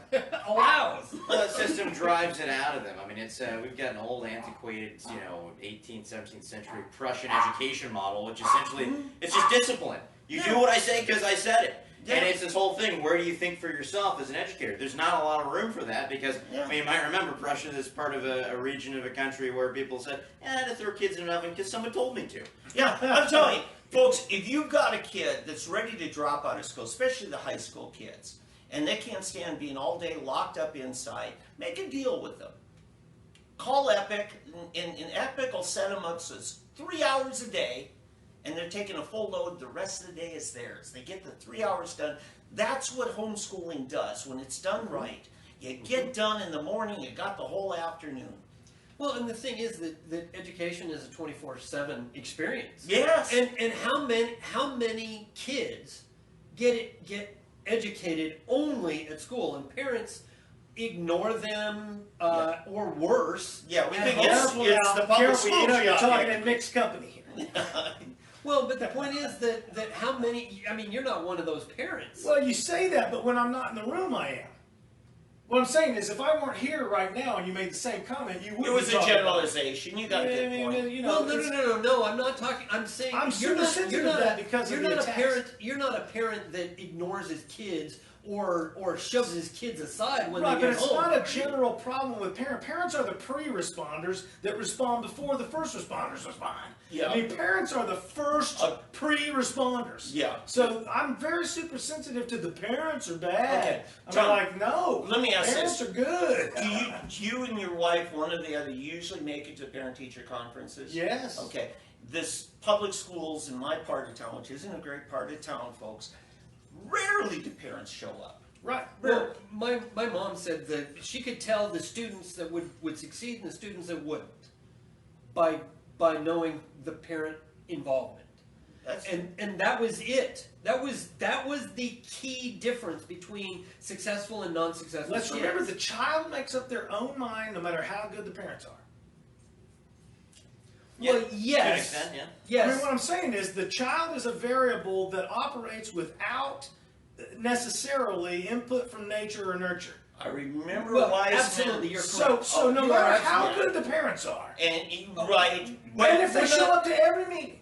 allows. Well, the system drives it out of them. I mean, it's we've got an old, antiquated, 18th, 17th century Prussian education model, which essentially it's just discipline. You do what I say because I said it. Yeah. And it's this whole thing, where do you think for yourself as an educator? There's not a lot of room for that because, you might remember Prussia is part of a region of a country where people said, I had to throw kids in an oven because someone told me to. Yeah, I'm telling you, folks, if you've got a kid that's ready to drop out of school, especially the high school kids, and they can't stand being all day locked up inside, make a deal with them. Call Epic, and Epic will set them up so it's 3 hours a day, and they're taking a full load. The rest of the day is theirs. They get the 3 hours done. That's what homeschooling does when it's done right. You get done in the morning, you got the whole afternoon. Well, and the thing is that education is a 24/7 experience. Yes. And how many kids get educated only at school, and parents ignore them or worse. Yeah, we at think home. it's the public Careful, school you know, you're shop. talking in mixed company here. Well, but the point is that how many? I mean, you're not one of those parents. Well, you say that, but when I'm not in the room, I am. What I'm saying is, if I weren't here right now and you made the same comment, you would. It was a generalization. You got a good point. You know, Well, no. I'm not talking. I'm saying I'm you're not. sensitive You're to not that because you're of the not a attacks. parent. You're not a parent that ignores his kids or shoves his kids aside when Right, they but get it's home. not a general problem with parents. Parents are the pre-responders that respond before the first responders respond. Yeah. I mean, parents are the first pre-responders. Yeah. So I'm very super sensitive to the parents are bad. Okay. I'm Tom, like, no. let me ask parents this. are good. Do you and your wife, one or the other, usually make it to parent-teacher conferences? Yes. Okay. This public schools in my part of town, which isn't a great part of town, folks, rarely do parents show up. Right. Well, my mom said that she could tell the students that would succeed and the students that wouldn't by knowing the parent involvement. That's And that was it. That was the key difference between successful and non-successful. Let's kids. remember the child makes up their own mind no matter how good the parents are. Well, To an yes, extent, yeah. yes. I mean, what I'm saying is the child is a variable that operates without necessarily input from nature or nurture. I remember Well, wise absolutely, men. you're So, correct. so no you are matter how absolutely good the parents are, Right. and if they But show up to every meeting,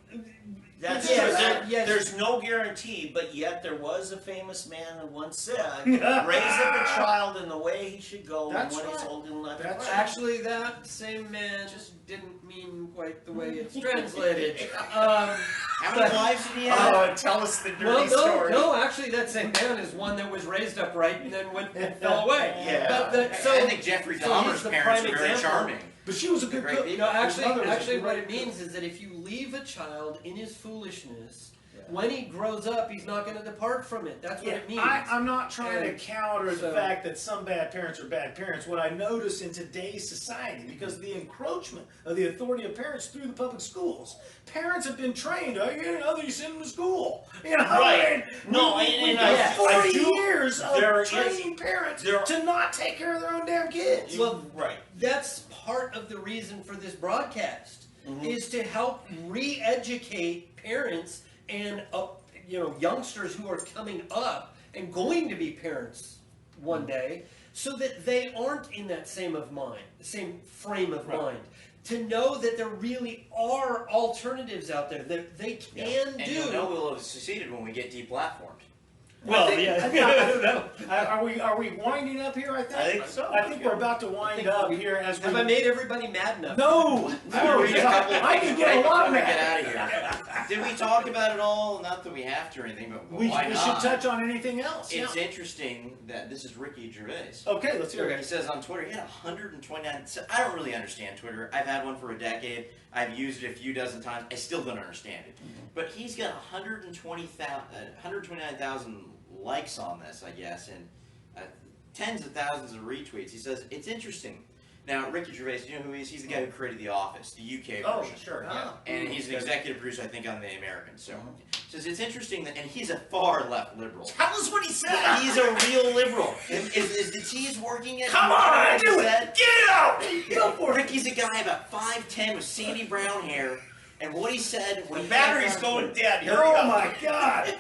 That's Yes, true. There- yes. There's no guarantee, but yet there was a famous man that once said, raise up a child in the way he should go, That's and when he's right. old, he'll not That's depart. Actually, that same man just didn't mean quite the way it's translated. How many wives did he have? Tell us the dirty Well, story. no, actually, that same man is one that was raised upright and then went and fell away. Yeah. I think Jeffrey so Dahmer's he's the parents prime are very example. charming. but she was a good Great cook. people. No, His mother was a actually, what great it means is that if you leave a child in his foolishness, when he grows up, he's not going to depart from it. That's what Yeah, it means. I'm not trying to And counter the so- fact that some bad parents are bad parents. What I notice in today's society, because of the encroachment of the authority of parents through the public schools, parents have been trained. Oh, you know, you send them to school. You know, Right. No, we and got I 40 do- years there of is- training parents there- to not take care of their own damn kids. Well, right. that's part of the reason for this broadcast is to help re-educate parents and youngsters who are coming up and going to be parents one day, so that they aren't in that same frame of mind. To know that there really are alternatives out there that they can And do. you'll know we'll have succeeded when we get deplatformed. Well, Are we winding up here? I think so. I think we're about to wind up here as we. Have I made everybody mad enough? No, no, Read a couple of I things can get a right lot of before we that. get out of here. Did we talk about it all? Not that we have to or anything, but We why should not? touch on anything else. It's Yeah. interesting that this is Ricky Gervais. Okay, let's hear He it. says on Twitter, he had 129. So I don't really understand Twitter. I've had one for a decade. I've used it a few dozen times. I still don't understand it. But he's got 129,000 likes on this, I guess, and tens of thousands of retweets. He says, it's interesting. Now, Ricky Gervais, you know who he is? He's the guy who created The Office, the UK Oh, version. sure, yeah. Ah. And he's an executive producer, I think, on The Americans. So, says it's interesting that, and he's a far left liberal. Tell us what he said. He's a real liberal. Is the tease working yet? Come on, do it. Get it out. Go for it. Ricky's a guy about 5'10" with sandy brown hair, and what he said when The he battery's came on going Twitter- dead. Here we Oh go. my God!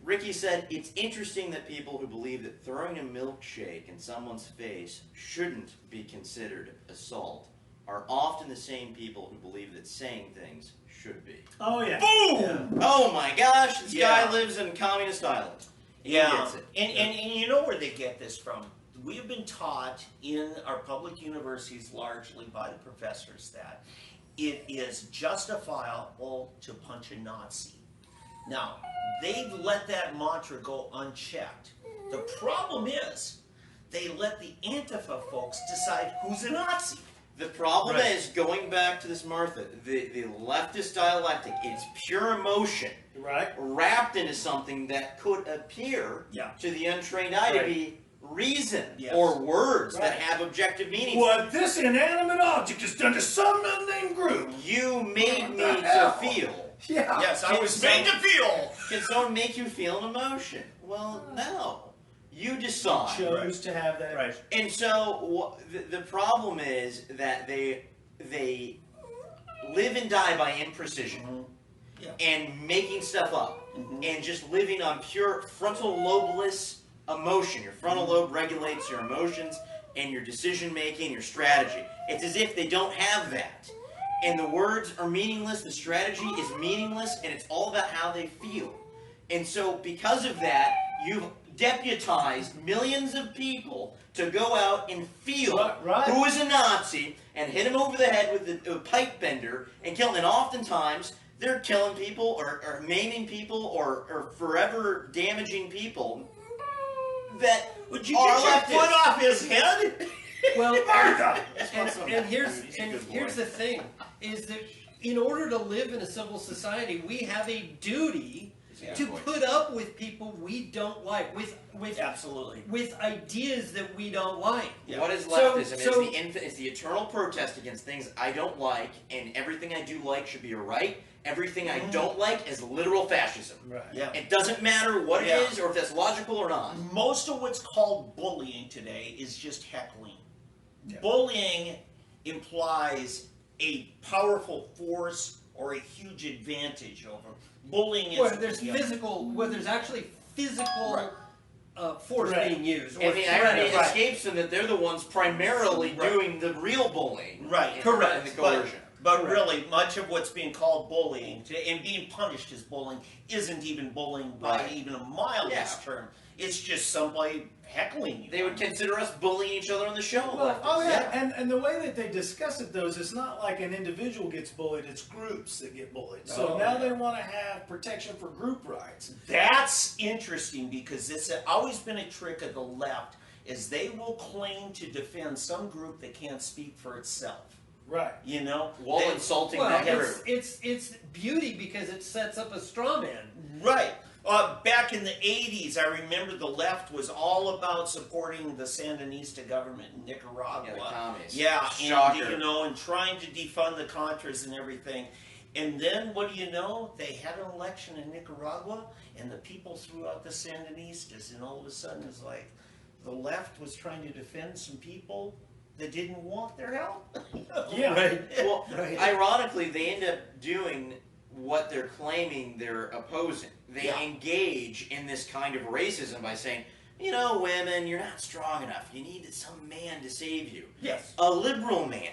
Ricky said, it's interesting that people who believe that throwing a milkshake in someone's face shouldn't be considered assault are often the same people who believe that saying things should be. Oh yeah. Boom. Oh my gosh, this Yeah. guy lives in communist Island. He Yeah, gets it. and you know where they get this from. We have been taught in our public universities largely by the professors that it is justifiable to punch a Nazi. Now, they've let that mantra go unchecked. The problem is, they let the Antifa folks decide who's a Nazi. The problem Right. is, going back to this Martha, the leftist dialectic, it's pure emotion Right. wrapped into something that could appear Yeah. to the untrained eye to Right. be reason Yes. or words Right. that have objective meanings. What this inanimate object has done to some unnamed group. You made me the to hell? feel. Yeah. Yes, I was made to feel. Can someone make you feel an emotion? Well, no. You decide. Chose to have that. Right. And so the problem is that they live and die by imprecision Yeah. and making stuff up and just living on pure frontal lobeless emotion. Your frontal lobe regulates your emotions and your decision making, your strategy. It's as if they don't have that. And the words are meaningless, the strategy is meaningless, and it's all about how they feel. And so because of that, you've deputized millions of people to go out and feel Right. who is a Nazi and hit him over the head with a pipe bender and kill him. And oftentimes, they're killing people or maiming people or forever damaging people that Would you are get your leftists. foot off his head? Well, Martha! and here's He's a good boy. the thing is that in order to live in a civil society, we have a duty He's a to good boy. put up with people we don't like, with Absolutely. with ideas that we don't like. Yeah. What is So- leftism? so- It's the eternal protest against things I don't like, and everything I do like should be a right. Everything I don't like is literal fascism. Right. Yeah. It doesn't matter what Yeah. it is or if that's logical or not. Most of what's called bullying today is just heckling. Yeah. Bullying implies a powerful force or a huge advantage over. Bullying is Where there's yeah. where there's actually physical Right. force Threat. being used. Or And the threat irony of- escapes them that they're the ones primarily Right. doing the real bullying. Right, and- correct. And the coercion. But Correct. really, much of what's being called bullying and being punished as bullying isn't even bullying by Right. even a mildest Yeah. term. It's just somebody heckling you. They would consider us bullying each other on the show. Well, oh yeah, Yeah. and the way that they discuss it though is it's not like an individual gets bullied; it's groups that get bullied. So Oh, now yeah. they want to have protection for group rights. That's interesting because it's always been a trick of the left is they will claim to defend some group that can't speak for itself. Right. You know? While They- insulting Well, that group. it's beauty because it sets up a straw man. Right. Back in the 80s, I remember the left was all about supporting the Sandinista government in Nicaragua. Yeah, the commies. Yeah, Shocker. and, you know, and trying to defund the Contras and everything. And then, what do you know? They had an election in Nicaragua, and the people threw out the Sandinistas, and all of a sudden it's like the left was trying to defend some people that didn't want their help. Yeah. Right. Well, Right. ironically, they end up doing what they're claiming they're opposing. They Yeah. engage in this kind of racism by saying, you know, women, you're not strong enough. You need some man to save you. Yes. A liberal man.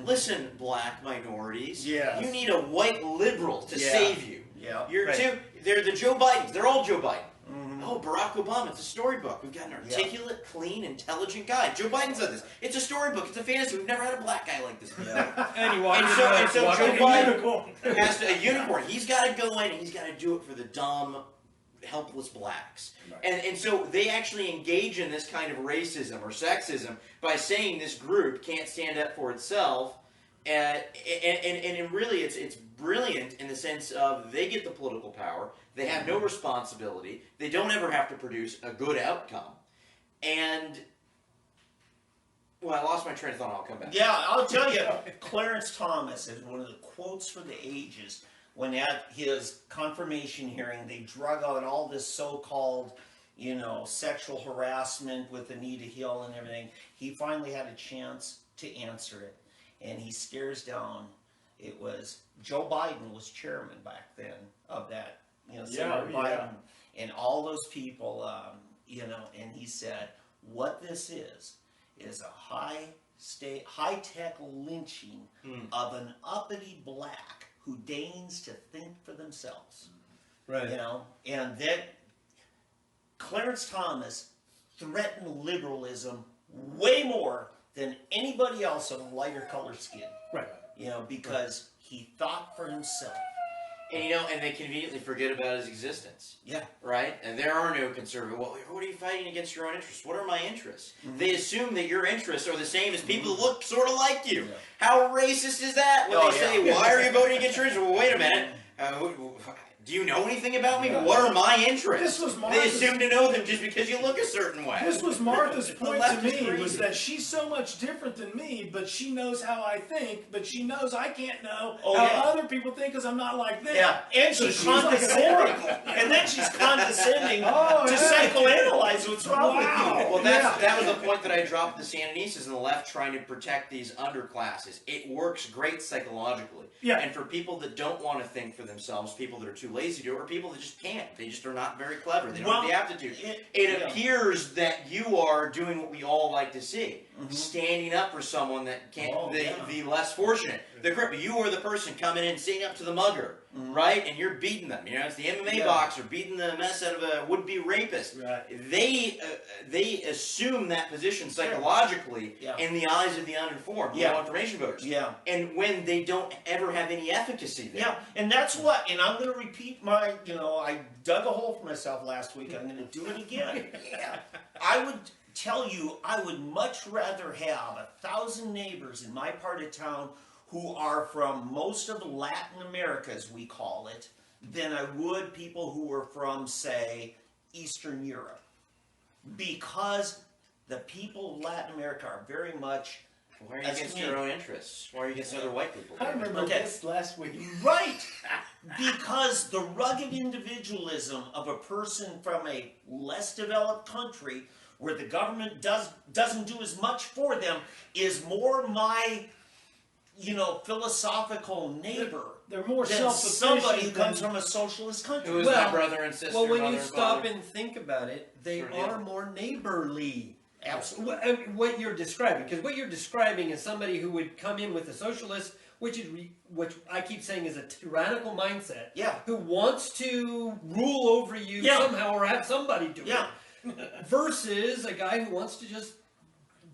Listen, black minorities. Yes. You need a white liberal to Yeah. save you. Yeah. You're Right. too. They're the Joe Bidens. They're all Joe Biden. Mhm. Oh, Barack Obama. It's a storybook. We've got an articulate, clean, intelligent guy. Joe Biden said this. It's a storybook. It's a fantasy. We've never had a black guy like this before. Yeah. And you walk And into so- a- and so walk Joe into- Biden- Unicorn. Has to, a unicorn. He's got to go in and he's got to do it for the dumb, helpless blacks. Right. And so they actually engage in this kind of racism or sexism by saying this group can't stand up for itself. And really, it's brilliant in the sense of they get the political power. They have no responsibility. They don't ever have to produce a good outcome. And, well, I lost my train of thought. I'll come back. Yeah, I'll tell you, Clarence Thomas is one of the quotes for the ages. When at his confirmation hearing, they drug out all this so-called, you know, sexual harassment with Anita Hill and everything. He finally had a chance to answer it, and he stares down. It was Joe Biden was chairman back then of that, you know, Senator Yeah, Biden, and all those people, you know, and he said, "What this is a high-tech lynching of an uppity black who deigns to think for themselves." Right. You know, and that Clarence Thomas threatened liberalism way more than anybody else of a lighter colored skin. Right. You know, because he thought for himself. And and they conveniently forget about his existence. Yeah. Right? And there are no conservative. Well, what are you fighting against your own interests? What are my interests? They assume that your interests are the same as people who look sort of like you. Yeah. How racist is that? When they say, why are you voting against your interests? Well, wait a minute. Do you know anything about me? What are my interests? This was They Martha's, assume to know them just because you look a certain way. this was Martha's point left to is me, crazy. was that she's so much different than me, but she knows how I think, but she knows I can't know how other people think because I'm not like them. Yeah, and So she's she's like an condescending. oracle. And then she's condescending Oh, to yeah. psychoanalyze what's wrong with you. Well, that was the point that I dropped the Sandinistas and the left trying to protect these underclasses. It works great psychologically. Yeah. And for people that don't want to think for themselves, people that are too lazy to, or people that just can't, they just are not very clever. They don't have the aptitude. It appears that you are doing what we all like to see. Standing up for someone that can't, the less fortunate. The cripple. You are the person coming in, sitting up to the mugger, right? And you're beating them. It's the MMA boxer beating the mess out of a would-be rapist. Right. They assume that position psychologically in the eyes of the uninformed, low information voters. Yeah. And when they don't ever have any efficacy there. Yeah, and that's what, and I'm going to repeat my, I dug a hole for myself last week. I'm going to do it again. I would tell you, I would much rather have 1,000 neighbors in my part of town who are from most of Latin America, as we call it, than I would people who were from, say, Eastern Europe. Because the people of Latin America are very much... Why are you against your own interests? Why are you against other white people? I remember this last week. Right! Because the rugged individualism of a person from a less developed country where the government doesn't do as much for them is more my, philosophical neighbor. They're more than self-sufficient somebody who than- comes from a socialist country. Who is my brother and sister? Well, when mother you and stop father? and think about it, they Sure, yeah. are more neighborly. Absolutely. What you're describing, because what you're describing is somebody who would come in with a socialist, which I keep saying is a tyrannical mindset. Yeah. Who wants to rule over you somehow or have somebody do Yeah. it. Versus a guy who wants to just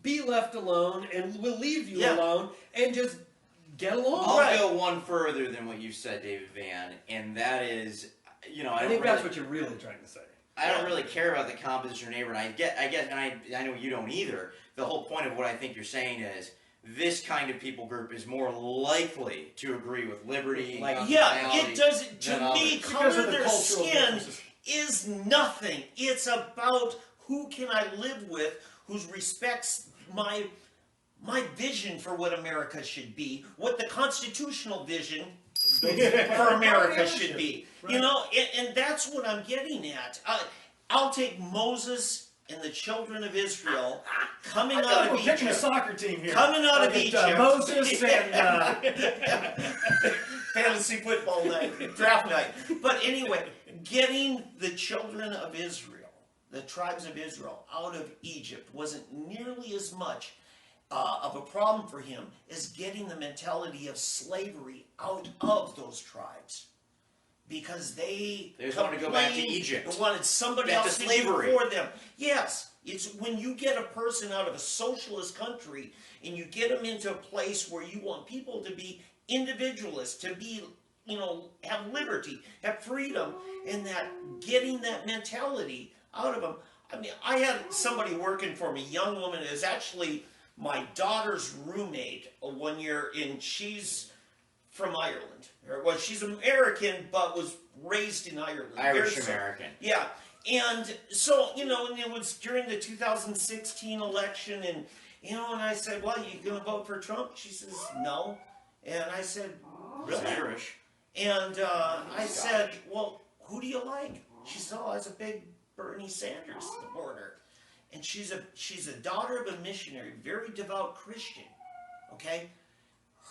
be left alone and will leave you alone and just get along. I'll go one further than what you said, David Van, and that is, I think that's what you're really trying to say. I don't really care about the composition of your neighbor, and I guess, and I know you don't either. The whole point of what I think you're saying is this kind of people group is more likely to agree with liberty. It does. To me, Because color of the their cultural skin differences. is nothing. It's about who can I live with, who respects my vision for what America should be, what the constitutional vision for America should be. Right. And that's what I'm getting at. I'll take Moses and the children of Israel coming out of We're picking a Egypt. soccer team here. Coming out of Like Egypt. Moses and Fantasy football night, draft night. But anyway, getting the children of Israel, the tribes of Israel, out of Egypt wasn't nearly as much of a problem for him as getting the mentality of slavery out of those tribes. Because they just wanted to go back to complained Egypt. and wanted somebody Back to else to do slavery. it for them. Yes, it's when you get a person out of a socialist country and you get them into a place where you want people to be individualists, to be, have liberty, have freedom, and that getting that mentality out of them. I mean, I had somebody working for me, a young woman, is actually my daughter's roommate one year, and she's from Ireland. Well, she's American, but was raised in Ireland. Irish American. Yeah. And so, and it was during the 2016 election, and, and I said, well, you going to vote for Trump? She says, no. And I said, He's really? Irish. And I said, well, who do you like? She said, oh, I was a big Bernie Sanders supporter. And she's a daughter of a missionary, very devout Christian, okay?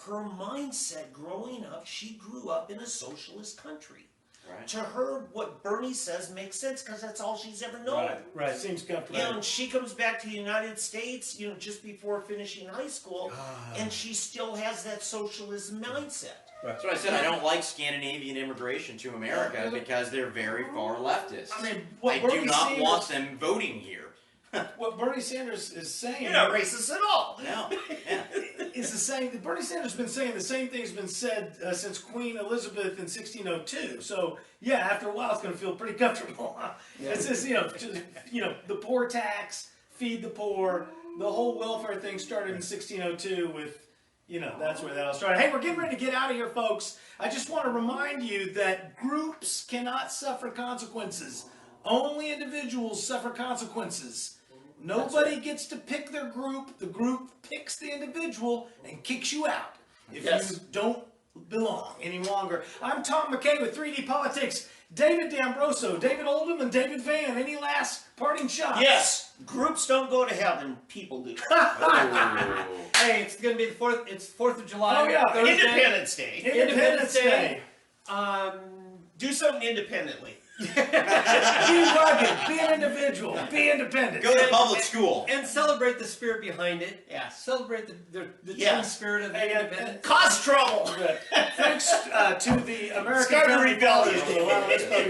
Her mindset growing up, she grew up in a socialist country. Right. To her, what Bernie says makes sense because that's all she's ever known. right, seems comfortable. And she comes back to the United States, just before finishing high school, and she still has that socialism mindset. That's what I said. I don't like Scandinavian immigration to America because they're very far leftist. I mean, what I Bernie do not Sanders- want them voting here. What Bernie Sanders is saying. You're not racist at all. No. Yeah. is the same. Bernie Sanders has been saying the same thing has been said since Queen Elizabeth in 1602. So yeah, after a while, it's going to feel pretty comfortable. It's just the poor tax, feed the poor. The whole welfare thing started in 1602 with. That's where that all started. Hey, we're getting ready to get out of here, folks. I just want to remind you that groups cannot suffer consequences. Only individuals suffer consequences. Nobody gets to pick their group. The group picks the individual and kicks you out if you don't belong any longer. I'm Tom McKay with 3D Politics. David D'Ambroso, David Oldham, and David Van. Any last parting shots? Yes. Groups don't go to heaven. People do. Hey, it's going to be the 4th. It's 4th of July. Oh, yeah. Thursday. Independence Day. Independence Day. Do something independently. Be rugged. Be an individual. Be independent. Go to public school. And celebrate the spirit behind it. Yeah. Celebrate the Yes. true spirit of independence. Cause trouble. Thanks to the American Start a Founding rebellion. Fathers for allowing us to